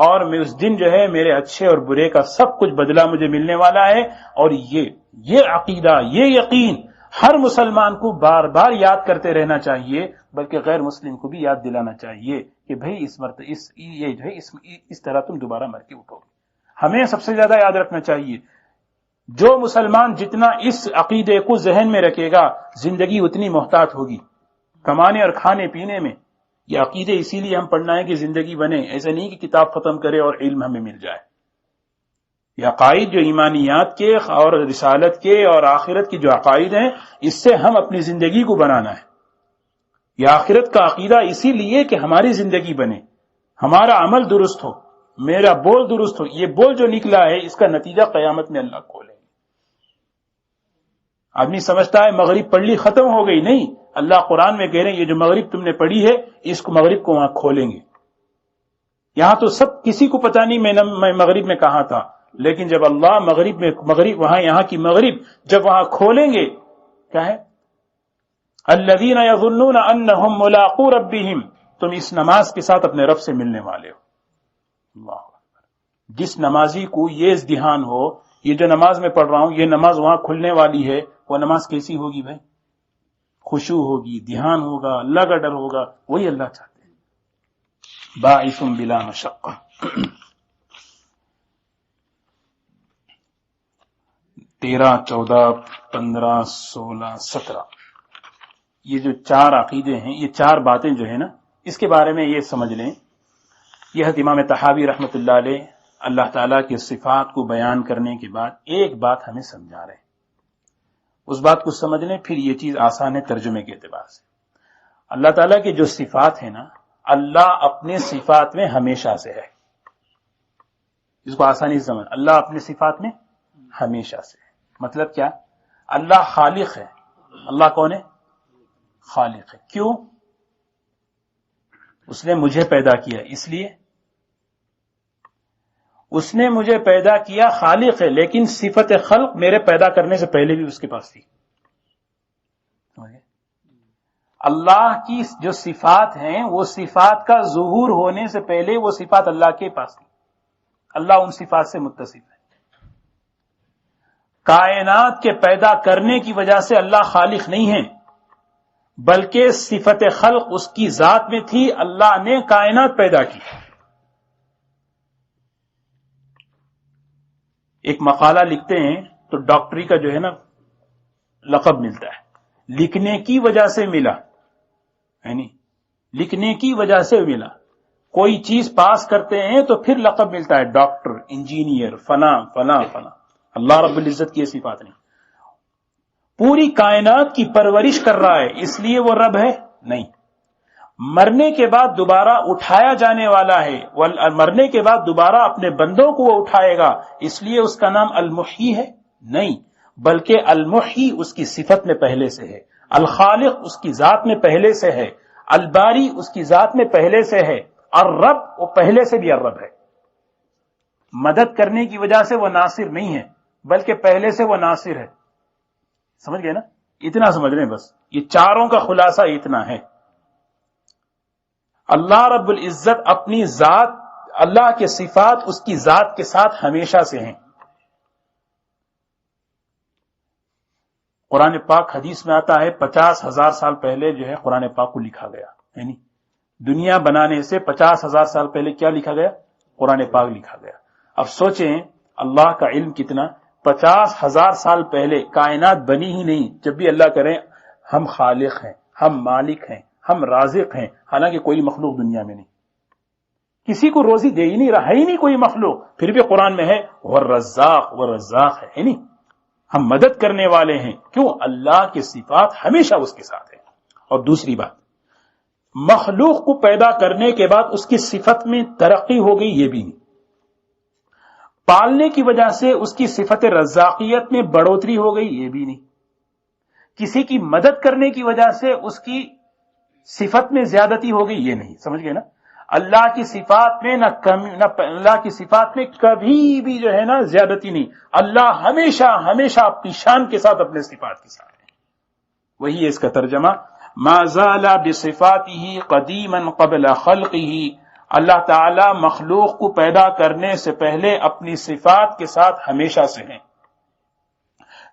اور میں اس دن جو ہے میرے اچھے اور برے کا سب کچھ بدلہ مجھے ملنے والا ہے. اور یہ عقیدہ, یہ یقین ہر مسلمان کو بار بار یاد کرتے رہنا چاہیے, بلکہ غیر مسلم کو بھی یاد دلانا چاہیے کہ بھئی یہ جو ہے اس طرح تم دوبارہ مر کے اٹھو گے. ہمیں سب سے زیادہ یاد رکھنا چاہیے, جو مسلمان جتنا اس عقیدے کو ذہن میں رکھے گا زندگی اتنی محتاط ہوگی کمانے اور کھانے پینے میں. یہ عقیدے اسی لیے ہم پڑھنا ہے کہ زندگی بنے, ایسا نہیں کہ کتاب ختم کرے اور علم ہمیں مل جائے. یہ عقائد جو ایمانیات کے اور رسالت کے اور آخرت کے جو عقائد ہیں اس سے ہم اپنی زندگی کو بنانا ہے. یہ آخرت کا عقیدہ اسی لیے کہ ہماری زندگی بنے, ہمارا عمل درست ہو, میرا بول درست ہو. یہ بول جو نکلا ہے اس کا نتیجہ قیامت میں اللہ کھولے. آدمی سمجھتا ہے مغرب پڑھ لی ختم ہو گئی, نہیں, اللہ قرآن میں کہہ رہے ہیں یہ جو مغرب تم نے پڑھی ہے اس کو مغرب کو وہاں کھولیں گے. یہاں تو سب کسی کو پتا نہیں میں مغرب میں کہاں تھا, لیکن جب اللہ مغرب وہاں یہاں کی مغرب جب وہاں کھولیں گے, کیا ہے الذین یظنون انہم ملاقو ربہم, تم اس نماز کے ساتھ اپنے رب سے ملنے والے ہو. اللہ اکبر. جس نمازی کو یہ دھیان ہو یہ جو نماز میں پڑھ رہا ہوں یہ نماز وہاں کھلنے والی ہے, وہ نماز کیسی ہوگی بھائی؟ خشوع ہوگی, دھیان ہوگا, اللہ کا ڈر ہوگا. وہی اللہ چاہتے ہیں. باعث بلا مشقہ. 13, 14, 15, 16, 17 یہ جو 4 عقیدے ہیں, یہ 4 باتیں جو ہیں نا اس کے بارے میں یہ سمجھ لیں. یہ امام طحاوی رحمۃ اللہ علیہ اللہ تعالیٰ کی صفات کو بیان کرنے کے بعد ایک بات ہمیں سمجھا رہے ہیں. اس بات کو سمجھ لیں, پھر یہ چیز آسان ہے ترجمے کے اعتبار سے. اللہ تعالیٰ کی جو صفات ہیں نا, اللہ اپنے صفات میں ہمیشہ سے ہے. اس کو آسانی سے سمجھ, اللہ اپنے صفات میں ہمیشہ سے ہے. مطلب کیا؟ اللہ خالق ہے. اللہ کون ہے؟ خالق ہے. کیوں؟ اس نے مجھے پیدا کیا, اس لیے اس نے مجھے پیدا کیا, خالق ہے, لیکن صفت خلق میرے پیدا کرنے سے پہلے بھی اس کے پاس تھی. اللہ کی جو صفات ہیں وہ صفات کا ظہور ہونے سے پہلے وہ صفات اللہ کے پاس تھی. اللہ ان صفات سے متصف ہے. کائنات کے پیدا کرنے کی وجہ سے اللہ خالق نہیں ہے, بلکہ صفت خلق اس کی ذات میں تھی. اللہ نے کائنات پیدا کی. ایک مقالہ لکھتے ہیں تو ڈاکٹری کا جو ہے نا لقب ملتا ہے, لکھنے کی وجہ سے ملا, یعنی لکھنے کی وجہ سے ملا. کوئی چیز پاس کرتے ہیں تو پھر لقب ملتا ہے, ڈاکٹر, انجینئر, فلاں فلاں فلاں. اللہ رب العزت کی ایسی بات نہیں. پوری کائنات کی پرورش کر رہا ہے, اس لیے وہ رب ہے نہیں. مرنے کے بعد دوبارہ اٹھایا جانے والا ہے, مرنے کے بعد دوبارہ اپنے بندوں کو وہ اٹھائے گا, اس لیے اس کا نام المحیی ہے نہیں, بلکہ المحیی اس کی صفت میں پہلے سے ہے, الخالق اس کی ذات میں پہلے سے ہے, الباری اس کی ذات میں پہلے سے ہے, الرب وہ پہلے سے بھی الرب ہے. مدد کرنے کی وجہ سے وہ ناصر نہیں ہے, بلکہ پہلے سے وہ ناصر ہے. سمجھ گئے نا؟ اتنا سمجھ لیں بس. یہ چاروں کا خلاصہ اتنا ہے. اللہ رب العزت اپنی ذات, اللہ کے صفات اس کی ذات کے ساتھ ہمیشہ سے ہیں. قرآن پاک حدیث میں آتا ہے 50,000 سال پہلے جو ہے قرآن پاک کو لکھا گیا، یعنی دنیا بنانے سے 50,000 سال پہلے کیا لکھا گیا؟ قرآن پاک لکھا گیا۔ اب سوچیں اللہ کا علم کتنا، 50,000 سال پہلے کائنات بنی ہی نہیں، جب بھی اللہ کریں ہم خالق ہیں، ہم مالک ہیں، ہم رازق ہیں، حالانکہ کوئی مخلوق دنیا میں نہیں، کسی کو روزی دے ہی نہیں رہا، ہے ہی نہیں کوئی مخلوق، پھر بھی قرآن میں ہے والرزاق، والرزاق ہے نہیں، ہم مدد کرنے والے ہیں، کیوں؟ اللہ کی صفات ہمیشہ اس کے ساتھ ہے۔ اور دوسری بات، مخلوق کو پیدا کرنے کے بعد اس کی صفت میں ترقی ہو گئی، یہ بھی نہیں، پالنے کی وجہ سے اس کی صفت رزاقیت میں بڑھوتری ہو گئی، یہ بھی نہیں، کسی کی مدد کرنے کی وجہ سے اس کی صفت میں زیادتی ہو گئی، یہ نہیں، سمجھ گئے نا؟ اللہ کی صفات میں اللہ کی صفات میں کبھی بھی جو ہے نا زیادتی نہیں، اللہ ہمیشہ اپنی شان کے ساتھ، اپنے صفات کے ساتھ ہے۔ وہی ہے اس کا ترجمہ، ما زال بصفاته قدیما قبل خلقه، اللہ تعالی مخلوق کو پیدا کرنے سے پہلے اپنی صفات کے ساتھ ہمیشہ سے ہیں۔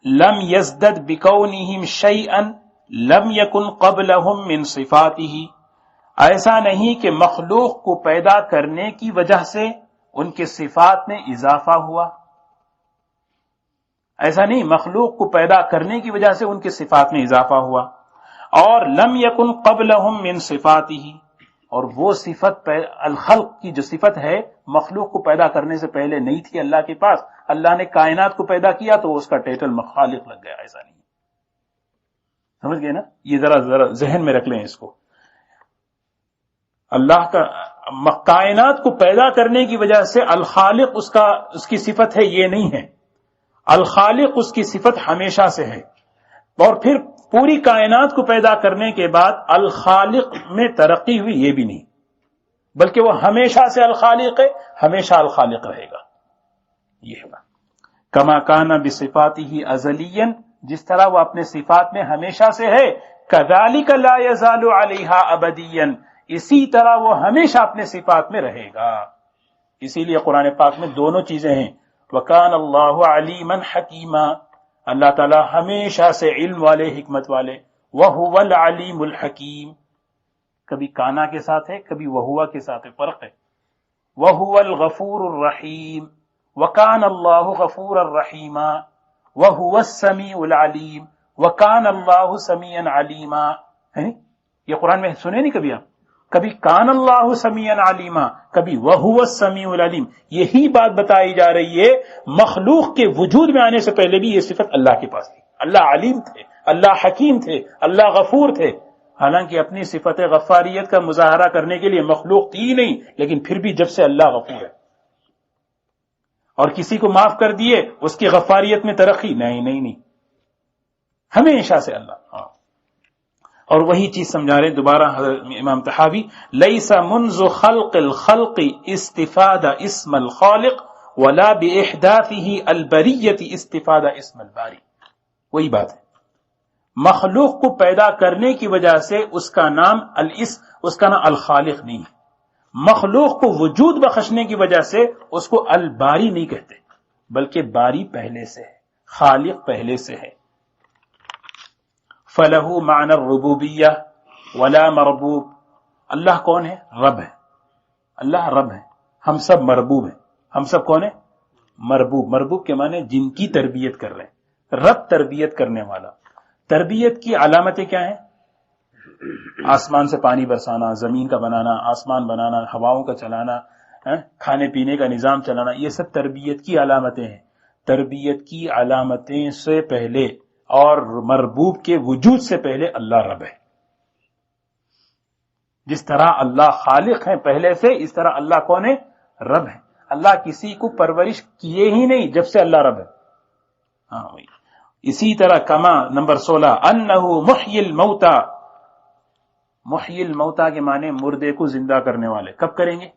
لم یزدد بکونہم شیئا لم یکن قبلہم من صفاته، ایسا نہیں کہ مخلوق کو پیدا کرنے کی وجہ سے ان کے صفات میں اضافہ ہوا، ایسا نہیں، مخلوق کو پیدا کرنے کی وجہ سے ان کے صفات میں اضافہ ہوا، اور لم یکن قبلہم من صفاته، اور وہ صفت الخلق کی جو صفت ہے مخلوق کو پیدا کرنے سے پہلے نہیں تھی اللہ کے پاس، اللہ نے کائنات کو پیدا کیا تو اس کا ٹائٹل خالق لگ گیا، ایسا نہیں، سمجھ گئے نا؟ یہ ذرا ذہن میں رکھ لیں اس کو، اللہ کا کائنات کو پیدا کرنے کی وجہ سے الخالق اس کی صفت ہے، یہ نہیں ہے، الخالق اس کی صفت ہمیشہ سے ہے، اور پھر پوری کائنات کو پیدا کرنے کے بعد الخالق میں ترقی ہوئی، یہ بھی نہیں، بلکہ وہ ہمیشہ سے الخالق ہے، ہمیشہ الخالق رہے گا، یہ ہے بات۔ کما کان بصفاته ازلیا، جس طرح وہ اپنے صفات میں ہمیشہ سے ہے، کذالک لا یزال علیہا ابدیا، اسی طرح وہ ہمیشہ اپنے صفات میں رہے گا۔ اسی لیے قرآن پاک میں دونوں چیزیں ہیں، وَكَانَ اللَّهُ عَلِيمًا حَكِيمًا، اللہ تعالیٰ ہمیشہ سے علم والے، حکمت والے، وَهُوَ الْعَلِيمُ الْحَكِيمُ، کبھی کانا کے ساتھ ہے، کبھی وہوا کے ساتھ ہے، فرق ہے۔ وَهُوَ الْغَفُورُ الرَّحِيمُ، وَكَانَ اللَّهُ غَفُورًا رَحِيمًا، وَهُوَ السَّمِيعُ الْعَلِيمُ، وَكَانَ اللَّهُ سَمِيعًا عَلِيمًا، یہ قرآن میں سنے نہیں کبھی آپ؟ کبھی کان اللہ سمیعا علیما، کبھی وہو السمیع العلیم، یہی بات بتائی جا رہی ہے مخلوق کے وجود میں آنے سے پہلے بھی یہ صفت اللہ کے پاس تھی، اللہ علیم تھے، اللہ حکیم تھے، اللہ غفور تھے، حالانکہ اپنی صفت غفاریت کا مظاہرہ کرنے کے لیے مخلوق تھی نہیں، لیکن پھر بھی جب سے اللہ غفور ہے اور کسی کو معاف کر دیے اس کی غفاریت میں ترقی نہیں، ہمیشہ سے اللہ۔ اور وہی چیز سمجھا رہے دوبارہ امام طحاوی، لیس منذ خلق الخلق استفاد اسم الخالق ولا باحداثه البریۃ استفاد اسم الباری، وہی بات ہے، مخلوق کو پیدا کرنے کی وجہ سے اس کا نام الخالق نہیں ہے، مخلوق کو وجود بخشنے کی وجہ سے اس کو الباری نہیں کہتے، بلکہ باری پہلے سے ہے، خالق پہلے سے ہے۔ فَلَهُ مَعْنَى الرُّبُوبِيَّةِ وَلَا مَرْبُوب، اللہ کون ہے؟ رب ہے، اللہ رب ہے، ہم سب مربوب ہیں، ہم سب کون ہیں؟ مربوب کے معنی جن کی تربیت کر رہے ہیں، رب تربیت کرنے والا۔ تربیت کی علامتیں کیا ہیں؟ آسمان سے پانی برسانا، زمین کا بنانا، آسمان بنانا، ہواؤں کا چلانا، کھانے پینے کا نظام چلانا، یہ سب تربیت کی علامتیں ہیں۔ تربیت کی علامتیں سے پہلے اور مربوب کے وجود سے پہلے اللہ رب ہے۔ جس طرح اللہ خالق ہے پہلے سے، اس طرح اللہ کون ہے؟ رب ہے۔ اللہ کسی کو پرورش کیے ہی نہیں جب سے اللہ رب ہے۔ ہاں وہی اسی طرح کما نمبر 16 انہ محیی الموتى، محیی الموتى کے معنی مردے کو زندہ کرنے والے۔ کب کریں گے؟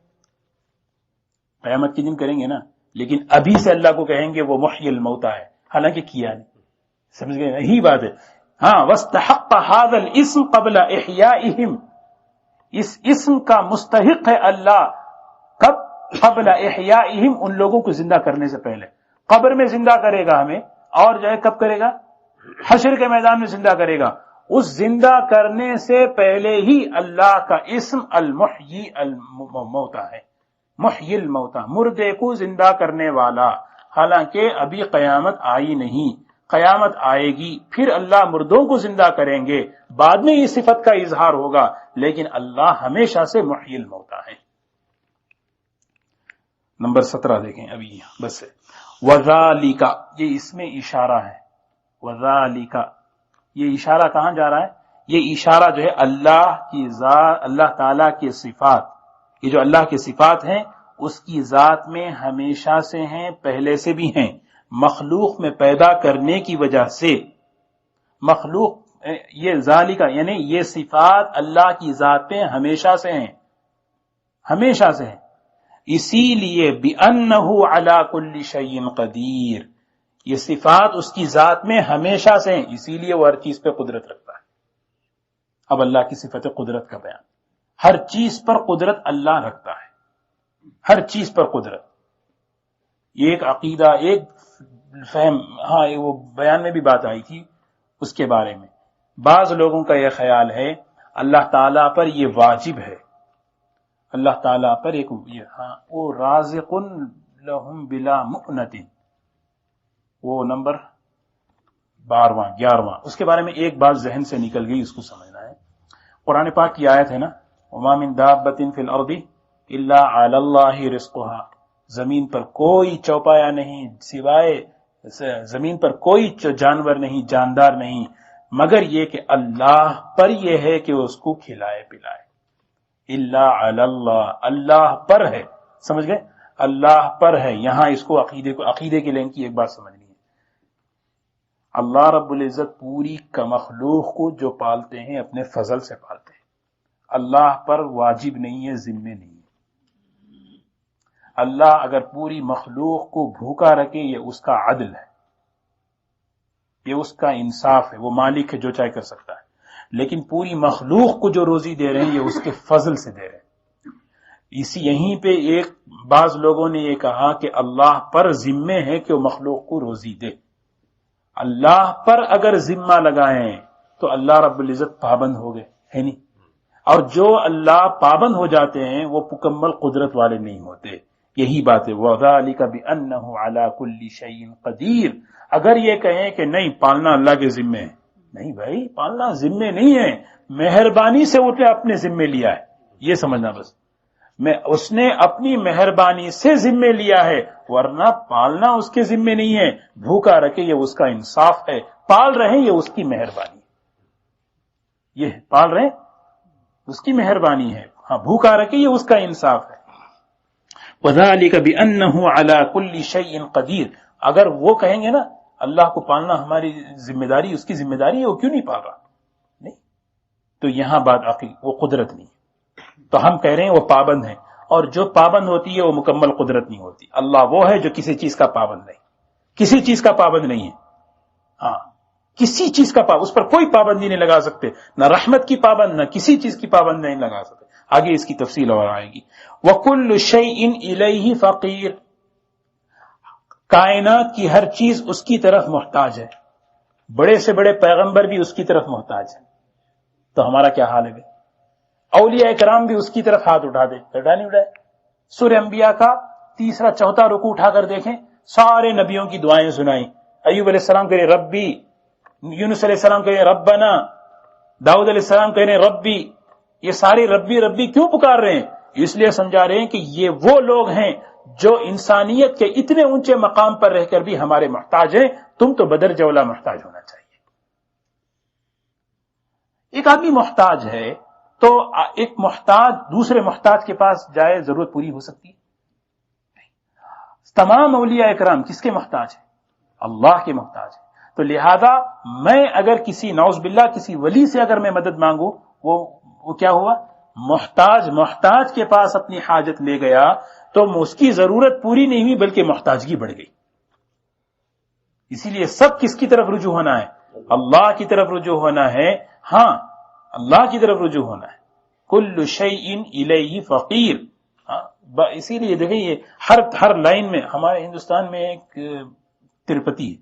قیامت کے دن کریں گے نا، لیکن ابھی سے اللہ کو کہیں گے وہ محیی الموتى ہے، حالانکہ کیا نہیں۔ سمجھ گئے؟ یہی بات ہے۔ ہاں واستحق هذا الاسم قبل احیائهم، اس اسم کا مستحق ہے اللہ کب؟ قبل احیائهم، ان لوگوں کو زندہ کرنے سے پہلے۔ قبر میں زندہ کرے گا ہمیں، اور جو ہے کب کرے گا؟ حشر کے میدان میں زندہ کرے گا. اس زندہ کرنے سے پہلے ہی اللہ کا اسم المحیی الموتا ہے. محیی الموتا، مردے کو زندہ کرنے والا. حالانکہ ابھی قیامت آئی نہیں، قیامت آئے گی، پھر اللہ مردوں کو زندہ کریں گے، بعد میں اس صفت کا اظہار ہوگا، لیکن اللہ ہمیشہ سے محیی الموتا ہے. نمبر 17 دیکھیں ابھی بس ہے. وذالک، یہ اس میں اشارہ ہے. وذالک، یہ اشارہ کہاں جا رہا ہے؟ یہ اشارہ جو ہے اللہ کی ذات، اللہ تعالی کی صفات، یہ جو اللہ کی صفات ہیں اس کی ذات میں ہمیشہ سے ہیں، پہلے سے بھی ہیں. مخلوق میں پیدا کرنے کی وجہ سے، مخلوق یہ ذالک یعنی یہ صفات اللہ کی ذات میں ہمیشہ سے ہیں، ہمیشہ سے ہیں. اسی لیے بِأَنَّهُ عَلَى كُلِّ شَيْءٍ قَدِيرٌ، یہ صفات اس کی ذات میں ہمیشہ سے ہیں، اسی لیے وہ ہر چیز پہ قدرت رکھتا ہے. اب اللہ کی صفت قدرت کا بیان، ہر چیز پر قدرت اللہ رکھتا ہے، ہر چیز پر قدرت. یہ ایک عقیدہ، ایک فہم، ہاں وہ بیان میں بھی بات آئی تھی اس کے بارے میں. بعض لوگوں کا یہ خیال ہے اللہ تعالیٰ پر یہ واجب ہے، اللہ تعالیٰ پر ایک یہ، ہاں وہ رازق لہم بلا مؤنۃ، وہ نمبر 12واں 11واں، اس کے بارے میں ایک بات ذہن سے نکل گئی، اس کو سمجھنا ہے. قرآن پاک کی آیت ہے نا، وما من دابۃ فی الارض الا علی اللہ رزقها، زمین پر کوئی چوپایا نہیں، سوائے زمین پر کوئی جانور نہیں، جاندار نہیں، مگر یہ کہ اللہ پر یہ ہے کہ اس کو کھلائے پلائے. الا علی اللہ، اللہ پر ہے، سمجھ گئے؟ اللہ پر ہے. یہاں اس کو عقیدے کے لین کی ایک بات سمجھنی ہے. اللہ رب العزت پوری کا مخلوق کو جو پالتے ہیں اپنے فضل سے پالتے ہیں، اللہ پر واجب نہیں ہے، ذمہ نہیں ہے. اللہ اگر پوری مخلوق کو بھوکا رکھے یہ اس کا عدل ہے، یہ اس کا انصاف ہے، وہ مالک ہے جو چاہے کر سکتا ہے. لیکن پوری مخلوق کو جو روزی دے رہے ہیں یہ اس کے فضل سے دے رہے ہیں. یہیں پہ ایک بعض لوگوں نے یہ کہا کہ اللہ پر ذمہ ہے کہ وہ مخلوق کو روزی دے. اللہ پر اگر ذمہ لگائیں تو اللہ رب العزت پابند ہو گئے، ہے نہیں؟ اور جو اللہ پابند ہو جاتے ہیں وہ مکمل قدرت والے نہیں ہوتے. یہی بات ہے وَذَلِكَ بِأَنَّهُ عَلَى كُلِّ شَيْءٍ قَدِيرٌ. اگر یہ کہیں کہ نہیں پالنا اللہ کے ذمے ہے، نہیں بھائی، پالنا ذمے نہیں ہے، مہربانی سے اس نے اپنے ذمے لیا ہے، یہ سمجھنا بس. اس نے اپنی مہربانی سے ذمے لیا ہے، ورنہ پالنا اس کے ذمے نہیں ہے. بھوکا رکھے یہ اس کا انصاف ہے، پال رہے یہ اس کی مہربانی ہے، یہ پال رہے اس کی مہربانی ہے، ہاں بھوکا رکھے یہ اس کا انصاف ہے. وَذَلِكَ بِأَنَّهُ عَلَى كُلِّ شَيْءٍ قَدِيرٌ. اگر وہ کہیں گے نا اللہ کو پالنا ہماری ذمہ داری، اس کی ذمہ داری ہے، وہ کیوں نہیں پال رہا؟ نہیں، تو یہاں بات آخری وہ قدرت نہیں. تو ہم کہہ رہے ہیں وہ پابند ہیں، اور جو پابند ہوتی ہے وہ مکمل قدرت نہیں ہوتی. اللہ وہ ہے جو کسی چیز کا پابند نہیں، کسی چیز کا پابند نہیں ہے. ہاں کسی چیز کا پابند، اس پر کوئی پابندی نہیں لگا سکتے، نہ رحمت کی پابند، نہ کسی چیز کی پابند نہیں لگا سکتے. آگے اس کی تفصیل اور آئے گی. وَكُلُّ شَيْءٍ إِلَيْهِ فَقِيرٌ. کائنات کی ہر چیز اس کی طرف محتاج ہے، بڑے سے بڑے پیغمبر بھی اس کی طرف محتاج ہیں. تو ہمارا کیا حال ہے؟ اولیاء کرام بھی اس کی طرف ہاتھ اٹھا دے، نہیں اٹھائے؟ سورہ انبیاء کا 3 4 رکوع اٹھا کر دیکھیں، سارے نبیوں کی دعائیں سنائیں. ایوب علیہ السلام کہہ رہے ربی، یونس علیہ السلام کہہ رہے ربنا، داؤد علیہ السلام کہہ رہے ربی. یہ سارے ربی ربی کیوں پکار رہے ہیں؟ اس لیے سمجھا رہے ہیں کہ یہ وہ لوگ ہیں جو انسانیت کے اتنے اونچے مقام پر رہ کر بھی ہمارے محتاج ہیں. تم تو بدر جولا محتاج ہونا چاہیے. ایک آدمی محتاج ہے تو ایک محتاج دوسرے محتاج کے پاس جائے، ضرورت پوری ہو سکتی ہے؟ تمام اولیاء اکرام کس کے محتاج ہیں؟ اللہ کے محتاج ہیں. تو لہذا میں اگر کسی نعوذ باللہ کسی ولی سے اگر میں مدد مانگوں، وہ کیا ہوا؟ محتاج کے پاس اپنی حاجت لے گیا تو اس کی ضرورت پوری نہیں ہوئی بلکہ محتاجگی بڑھ گئی. اسی لیے سب کس کی طرف رجوع ہونا ہے؟ اللہ کی طرف رجوع ہونا ہے. ہاں اللہ کی طرف رجوع ہونا ہے. کل شیء الیہ فقیر. اسی لیے دیکھیں یہ ہر لائن میں، ہمارے ہندوستان میں ایک تروپتی ہے،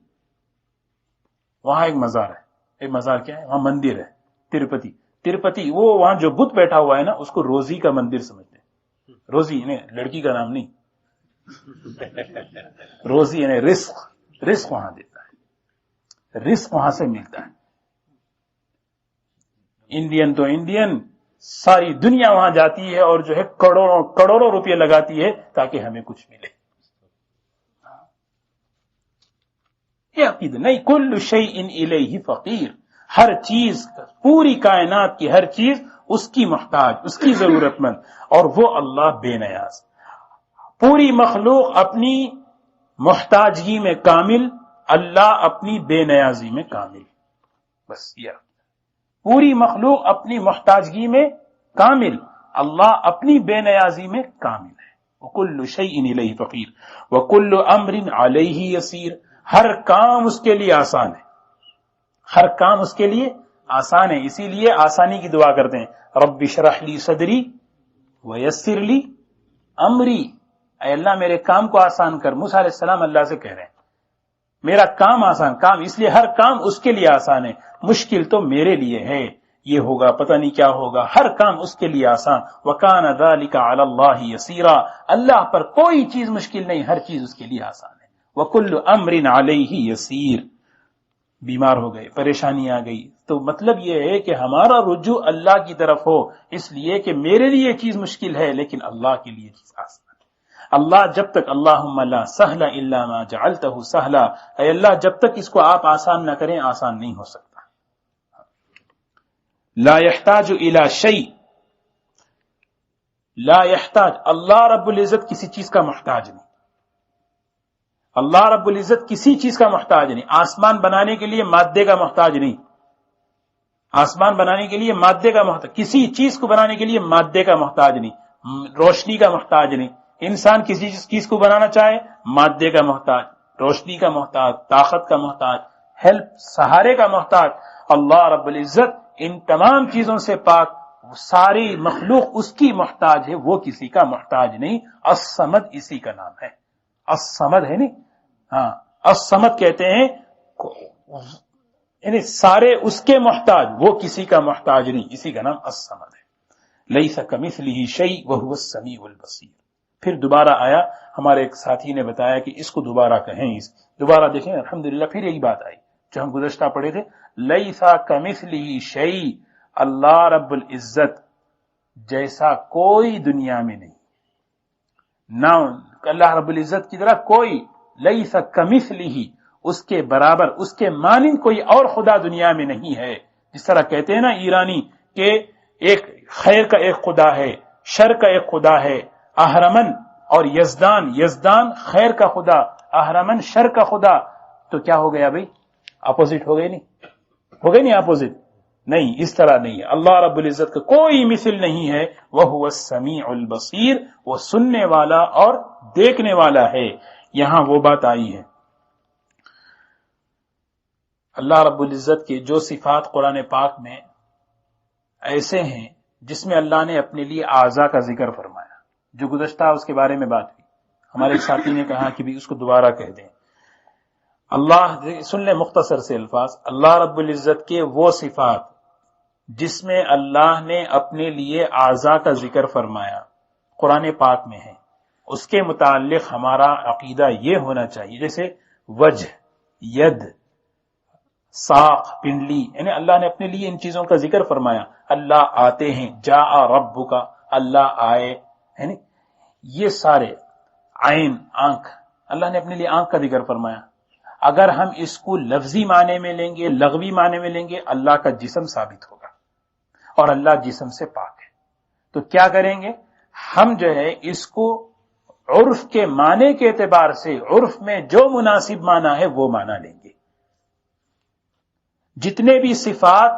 وہاں ایک مزار ہے. ایک مزار کیا ہے؟ وہاں مندر ہے تروپتی. وہ وہاں جو بت بیٹھا ہوا ہے نا اس کو روزی کا مندر سمجھتے ہیں. روزی یعنی لڑکی کا نام نہیں، روزی یعنی رزق وہاں دیتا ہے، رزق وہاں سے ملتا ہے. انڈین تو انڈین، ساری دنیا وہاں جاتی ہے اور جو ہے کروڑوں روپے لگاتی ہے تاکہ ہمیں کچھ ملے. یہ عقیدہ نہیں. کل شیء الیہ فقیر، ہر چیز، پوری کائنات کی ہر چیز اس کی محتاج، اس کی ضرورت مند، اور وہ اللہ بے نیاز. پوری مخلوق اپنی محتاجگی میں کامل، اللہ اپنی بے نیازی میں کامل. بس یہ پوری مخلوق اپنی محتاجگی میں کامل، اللہ اپنی بے نیازی میں کامل ہے. وَكُلُّ شَيْءٍ إِلَيْهِ فَقِيرٌ وَكُلُّ أَمْرٍ عَلَيْهِ يَسِيرٌ. ہر کام اس کے لیے آسان ہے، ہر کام اس کے لیے آسان ہے. اسی لیے آسانی کی دعا کرتے ہیں، رب اشرح لی صدری ویسر لی امری. اے اللہ میرے کام کو آسان کر. موسیٰ علیہ السلام اللہ سے کہہ رہے ہیں میرا کام آسان، کام اس لیے ہر کام اس کے لیے آسان ہے، مشکل تو میرے لیے ہے، یہ ہوگا پتہ نہیں کیا ہوگا، ہر کام اس کے لیے آسان. وَكَانَ ذَلِكَ عَلَى اللَّهِ يَسِيرًا. اللہ پر کوئی چیز مشکل نہیں، ہر چیز اس کے لیے آسان ہے. وَكُلُّ أَمْرٍ عَلَيْهِ يَسِيرٌ. بیمار ہو گئے، پریشانی آ گئی، تو مطلب یہ ہے کہ ہمارا رجوع اللہ کی طرف ہو، اس لیے کہ میرے لیے یہ چیز مشکل ہے لیکن اللہ کے لیے چیز آسان ہے. اللہ جب تک اللہم لا سہل الا ما جعلتہ سہلا، اے اللہ جب تک اس کو آپ آسان نہ کریں آسان نہیں ہو سکتا. لا يحتاج الى شیء، لا يحتاج، اللہ رب العزت کسی چیز کا محتاج نہیں. اللہ رب العزت کسی چیز کا محتاج نہیں. آسمان بنانے کے لیے مادے کا محتاج نہیں، آسمان بنانے کے لیے مادے کا محتاج، کسی چیز کو بنانے کے لیے مادے کا محتاج نہیں، روشنی کا محتاج نہیں. انسان کسی چیز کو بنانا چاہے مادے کا محتاج، روشنی کا محتاج، طاقت کا محتاج، ہیلپ، سہارے کا محتاج. اللہ رب العزت ان تمام چیزوں سے پاک، ساری مخلوق اس کی محتاج ہے، وہ کسی کا محتاج نہیں. الصمد اسی کا نام ہے، الصمد ہے نہیں. ہاں الصمد کہتے ہیں یعنی سارے اس کے محتاج، وہ کسی کا محتاج نہیں، اسی کا نام الصمد ہے. لیس کمثلہ شیء وہو السمیع البصیر. پھر دوبارہ آیا، ہمارے ایک ساتھی نے بتایا کہ اس کو دوبارہ کہیں، دوبارہ دیکھیں الحمدللہ پھر یہی بات آئی جو ہم گزشتہ پڑھے تھے. لیس کمثلہ شیء، اللہ رب العزت جیسا کوئی دنیا میں نہیں، نہ اللہ رب العزت کی طرح کوئی، لیس کمثلہ، اس کے برابر، اس کے مانند کوئی اور خدا دنیا میں نہیں ہے. جس طرح کہتے ہیں نا ایرانی کہ ایک خیر کا ایک خدا ہے، شر کا ایک خدا ہے، اہرمن اور یزدان خیر کا خدا، اہرمن شر کا خدا. تو کیا ہو گیا بھائی؟ اپوزٹ ہو گئی نہیں؟ ہو گئی نہیں اپوزٹ؟ نہیں، اس طرح نہیں ہے. اللہ رب العزت کا کوئی مثل نہیں ہے. وَهُوَ السَّمِيعُ الْبَصِيرُ، وہ سننے والا اور دیکھنے والا ہے. یہاں وہ بات آئی ہے، اللہ رب العزت کے جو صفات قرآن پاک میں ایسے ہیں جس میں اللہ نے اپنے لیے اعضاء کا ذکر فرمایا، جو گزشتہ اس کے بارے میں بات ہوئی. ہمارے ساتھی نے کہا کہ بھی اس کو دوبارہ کہہ دیں. اللہ، سن لیں مختصر سے الفاظ، اللہ رب العزت کے وہ صفات جس میں اللہ نے اپنے لیے اعضاء کا ذکر فرمایا قرآن پاک میں ہے، اس کے متعلق ہمارا عقیدہ یہ ہونا چاہیے، جیسے وجہ، ید، ساق، پنڈلی، یعنی اللہ نے اپنے لیے ان چیزوں کا ذکر فرمایا. اللہ آتے ہیں، جاء ربک، اللہ آئے، یعنی یہ سارے، عین، آنکھ، اللہ نے اپنے لیے آنکھ کا ذکر فرمایا. اگر ہم اس کو لفظی معنی میں لیں گے، لغوی معنی میں لیں گے، اللہ کا جسم ثابت ہوگا اور اللہ جسم سے پاک ہے. تو کیا کریں گے ہم؟ جو ہے اس کو عرف کے معنی کے اعتبار سے، عرف میں جو مناسب معنی ہے وہ معنی لیں گے. جتنے بھی صفات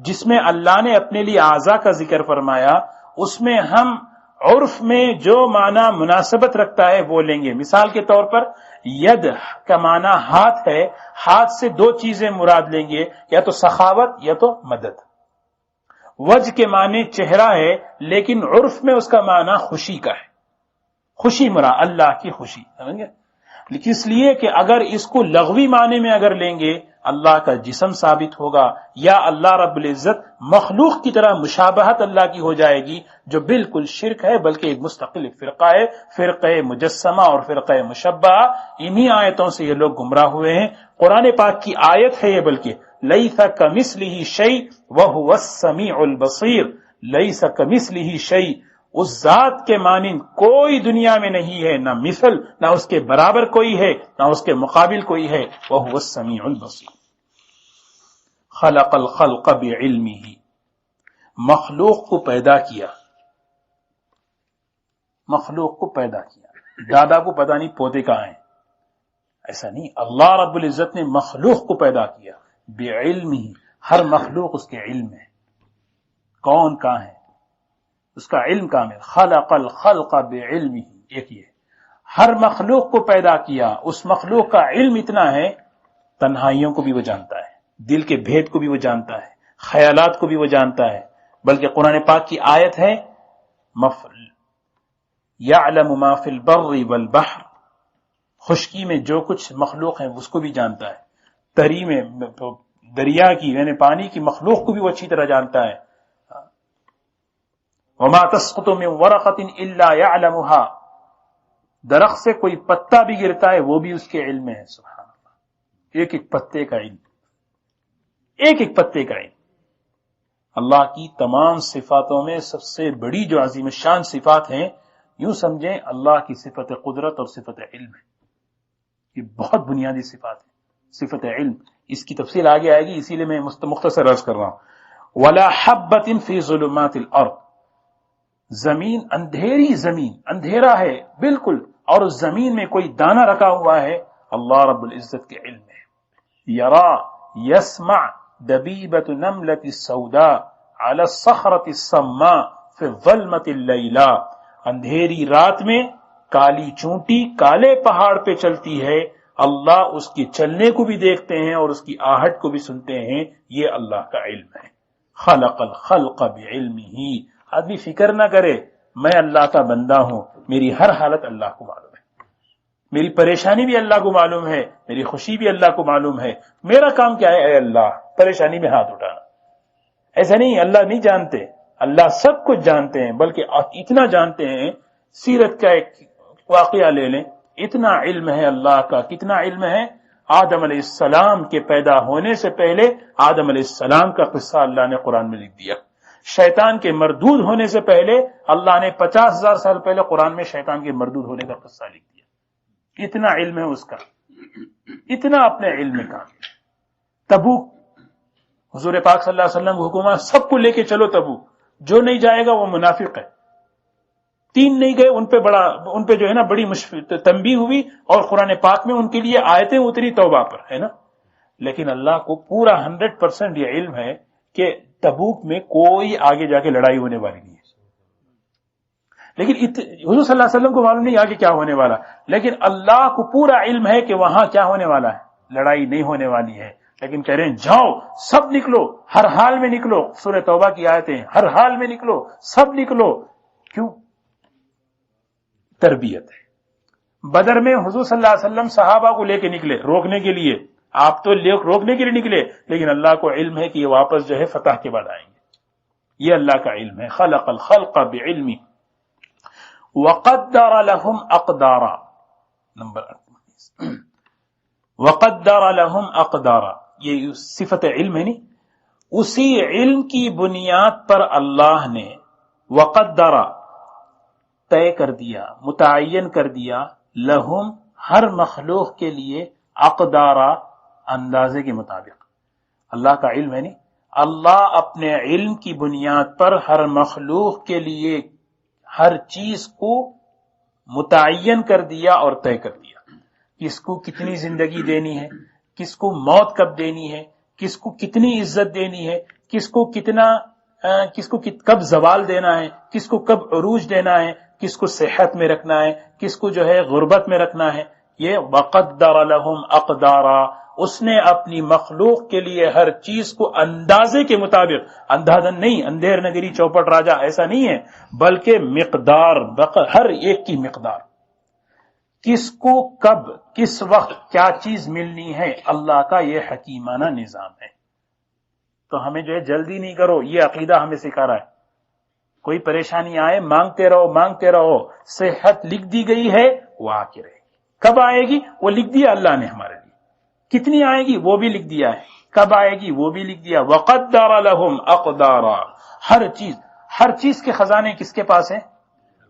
جس میں اللہ نے اپنے لیے اعضاء کا ذکر فرمایا، اس میں ہم عرف میں جو معنی مناسبت رکھتا ہے وہ لیں گے. مثال کے طور پر ید کا معنی ہاتھ ہے، ہاتھ سے دو چیزیں مراد لیں گے، یا تو سخاوت یا تو مدد. وجہ کے معنی چہرہ ہے، لیکن عرف میں اس کا معنی خوشی کا ہے، خوشی مراد، اللہ کی خوشی. سمجھ گے؟ اس لیے کہ اگر اس کو لغوی معنی میں اگر لیں گے، اللہ کا جسم ثابت ہوگا یا اللہ رب العزت مخلوق کی طرح مشابہت اللہ کی ہو جائے گی، جو بالکل شرک ہے، بلکہ ایک مستقل فرقہ ہے، فرقہ مجسمہ اور فرقہ مشبہ۔ انہی آیتوں سے یہ لوگ گمراہ ہوئے ہیں۔ قرآن پاک کی آیت ہے یہ، بلکہ لیس کمثلہ شیء وہو السمیع البصیر، لیس کمثلہ شیء، اس ذات کے مانند کوئی دنیا میں نہیں ہے، نہ مثل، نہ اس کے برابر کوئی ہے، نہ اس کے مقابل کوئی ہے، وہو السمیع البصیر۔ خلق الخلق بعلمہ، مخلوق کو پیدا کیا، مخلوق کو پیدا کیا۔ دادا کو پتہ نہیں پودے کہاں ہیں، ایسا نہیں، اللہ رب العزت نے مخلوق کو پیدا کیا بعلمہ، ہر مخلوق اس کے علم ہے، کون کہاں ہے اس کا علم کامل۔ خلق الخلق بعلمہ، ایک یہ ہر مخلوق کو پیدا کیا، اس مخلوق کا علم اتنا ہے، تنہائیوں کو بھی وہ جانتا ہے، دل کے بھید کو بھی وہ جانتا ہے، خیالات کو بھی وہ جانتا ہے، بلکہ قرآن پاک کی آیت ہے یعلم ما فی البر والبحر، خشکی میں جو کچھ مخلوق ہے اس کو بھی جانتا ہے، تری میں دریا کی یعنی پانی کی مخلوق کو بھی وہ اچھی طرح جانتا ہے۔ وما تسقط من ورقۃ الا يعلمها، درخت سے کوئی پتا بھی گرتا ہے وہ بھی اس کے علم میں ہے، سبحان اللہ، ایک ایک پتے کا علم، ایک ایک پتے کا علم۔ اللہ کی تمام صفاتوں میں سب سے بڑی جو عظیم شان صفات ہیں، یوں سمجھیں اللہ کی صفت قدرت اور صفت علم ہے، یہ بہت بنیادی صفات ہے۔ صفت علم اس کی تفصیل آگے آئے گی، اسی لیے میں مختصر عرض کر رہا ہوں۔ ولا حبۃ فی ظلمات الارض، زمین اندھیری، زمین اندھیرا ہے بالکل، اور اس زمین میں کوئی دانہ رکھا ہوا ہے، اللہ رب العزت کے علم ہے۔ یرا یسمع دبیبۃ نملۃ السوداء علی الصخرۃ الصماء فی الظلمۃ اللیلا، اندھیری رات میں کالی چونٹی کالے پہاڑ پہ چلتی ہے، اللہ اس کی چلنے کو بھی دیکھتے ہیں اور اس کی آہٹ کو بھی سنتے ہیں، یہ اللہ کا علم ہے۔ خلق الخلق بعلمہ، آدمی فکر نہ کرے میں اللہ کا بندہ ہوں، میری ہر حالت اللہ کو معلوم ہے، میری پریشانی بھی اللہ کو معلوم ہے، میری خوشی بھی اللہ کو معلوم ہے، میرا کام کیا ہے، اے اللہ پریشانی میں ہاتھ اٹھانا۔ ایسا نہیں اللہ نہیں جانتے، اللہ سب کچھ جانتے ہیں، بلکہ اتنا جانتے ہیں، سیرت کا ایک واقعہ لے لیں، اتنا علم ہے اللہ کا، کتنا علم ہے، آدم علیہ السلام کے پیدا ہونے سے پہلے آدم علیہ السلام کا قصہ اللہ نے قرآن میں لکھ دیا۔ شیطان کے مردود ہونے سے پہلے اللہ نے 50,000 سال پہلے قرآن میں شیطان کے مردود ہونے کا قصہ لکھ دیا، اتنا علم ہے اس کا، اتنا اپنے علم کا۔ تبوک، حضور پاک صلی اللہ علیہ وسلم کو حکم ہے سب کو لے کے چلو تبوک، جو نہیں جائے گا وہ منافق ہے۔ 3 نہیں گئے، ان پہ جو ہے نا بڑی تنبیہ ہوئی، اور قرآن پاک میں ان کے لیے آیتیں اتری توبہ پر، ہے نا۔ لیکن اللہ کو پورا 100% یہ علم ہے کہ تبوک میں کوئی آگے جا کے لڑائی ہونے والی نہیں ہے، لیکن حضور صلی اللہ علیہ وسلم کو معلوم نہیں آگے کیا ہونے والا، لیکن اللہ کو پورا علم ہے کہ وہاں کیا ہونے والا ہے، لڑائی نہیں ہونے والی ہے، لیکن کہہ رہے ہیں جاؤ سب نکلو، ہر حال میں نکلو، سورہ توبہ کی آیتیں، ہر حال میں نکلو، سب نکلو۔ کیوں؟ تربیت ہے۔ بدر میں حضور صلی اللہ علیہ وسلم صحابہ کو لے کے نکلے روکنے کے لیے، آپ تو روکنے کے لیے نکلے، لیکن اللہ کو علم ہے کہ یہ واپس جو ہے فتح کے بعد آئیں گے، یہ اللہ کا علم ہے۔ خلق الخلق بعلمہ وقدر لهم اقدارا، نمبر 28، وقدر لهم اقدارا، یہ صفت علم ہے نہیں، اسی علم کی بنیاد پر اللہ نے وقدر طے کر دیا، متعین کر دیا، لہم ہر مخلوق کے لیے، اقدارا اندازے کے مطابق۔ اللہ کا علم ہے نہیں، اللہ اپنے علم کی بنیاد پر ہر مخلوق کے لیے ہر چیز کو متعین کر دیا اور طے کر دیا، کس کو کتنی زندگی دینی ہے، کس کو موت کب دینی ہے، کس کو کتنی عزت دینی ہے، کس کو کب زوال دینا ہے، کس کو کب عروج دینا ہے، کس کو صحت میں رکھنا ہے، کس کو جو ہے غربت میں رکھنا ہے۔ یہ وقدر لهم اقدارا، اس نے اپنی مخلوق کے لیے ہر چیز کو اندازے کے مطابق، اندازن نہیں، اندھیر نگری چوپٹ راجا ایسا نہیں ہے، بلکہ مقدار، ہر ایک کی مقدار۔ کس کو کب کس وقت کیا چیز ملنی ہے، اللہ کا یہ حکیمانہ نظام ہے۔ تو ہمیں جو ہے جلدی نہیں کرو، یہ عقیدہ ہمیں سکھا رہا ہے۔ کوئی پریشانی آئے مانگتے رہو مانگتے رہو، صحت لکھ دی گئی ہے وہ آ کے رہے گی، کب آئے گی وہ لکھ دیا اللہ نے ہمارے لیے، کتنی آئے گی وہ بھی لکھ دیا ہے، کب آئے گی وہ بھی لکھ دیا۔ وَقَدَّرَ لَهُمْ أَقْدَارًا، ہر چیز کے خزانے کس کے پاس ہیں؟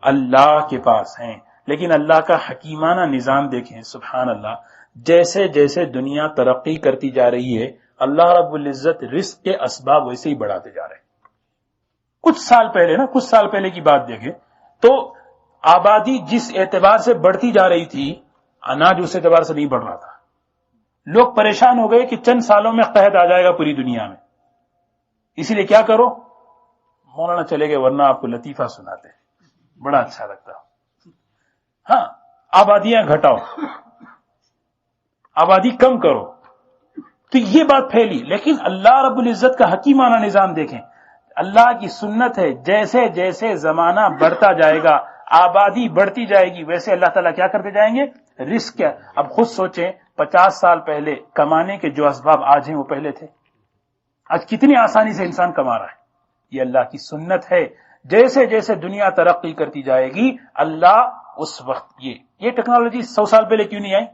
اللہ کے پاس ہیں۔ لیکن اللہ کا حکیمانہ نظام دیکھیں، سبحان اللہ، جیسے جیسے دنیا ترقی کرتی جا رہی ہے اللہ رب العزت رزق کے اسباب ویسے ہی بڑھاتے جا رہے ہیں۔ کچھ سال پہلے کی بات دیکھیں تو آبادی جس اعتبار سے بڑھتی جا رہی تھی اناج اس اعتبار سے نہیں بڑھ رہا تھا۔ لوگ پریشان ہو گئے کہ چند سالوں میں قحط آ جائے گا پوری دنیا میں، اسی لیے کیا کرو، مولانا چلے گئے ورنہ آپ کو لطیفہ سناتے، بڑا اچھا لگتا۔ ہاں، آبادیاں گھٹاؤ، آبادی کم کرو، تو یہ بات پھیلی۔ لیکن اللہ رب العزت کا حکیمانہ نظام دیکھیں، اللہ کی سنت ہے، جیسے جیسے زمانہ بڑھتا جائے گا آبادی بڑھتی جائے گی ویسے اللہ تعالیٰ کیا کرتے جائیں گے، رزق کیا۔ اب خود سوچیں 50 سال پہلے کمانے کے جو اسباب آج ہیں وہ پہلے تھے، آج کتنی آسانی سے انسان کما رہا ہے۔ یہ اللہ کی سنت ہے، جیسے جیسے دنیا ترقی کرتی جائے گی اللہ اس وقت یہ ٹیکنالوجی 100 سال پہلے کیوں نہیں آئی؟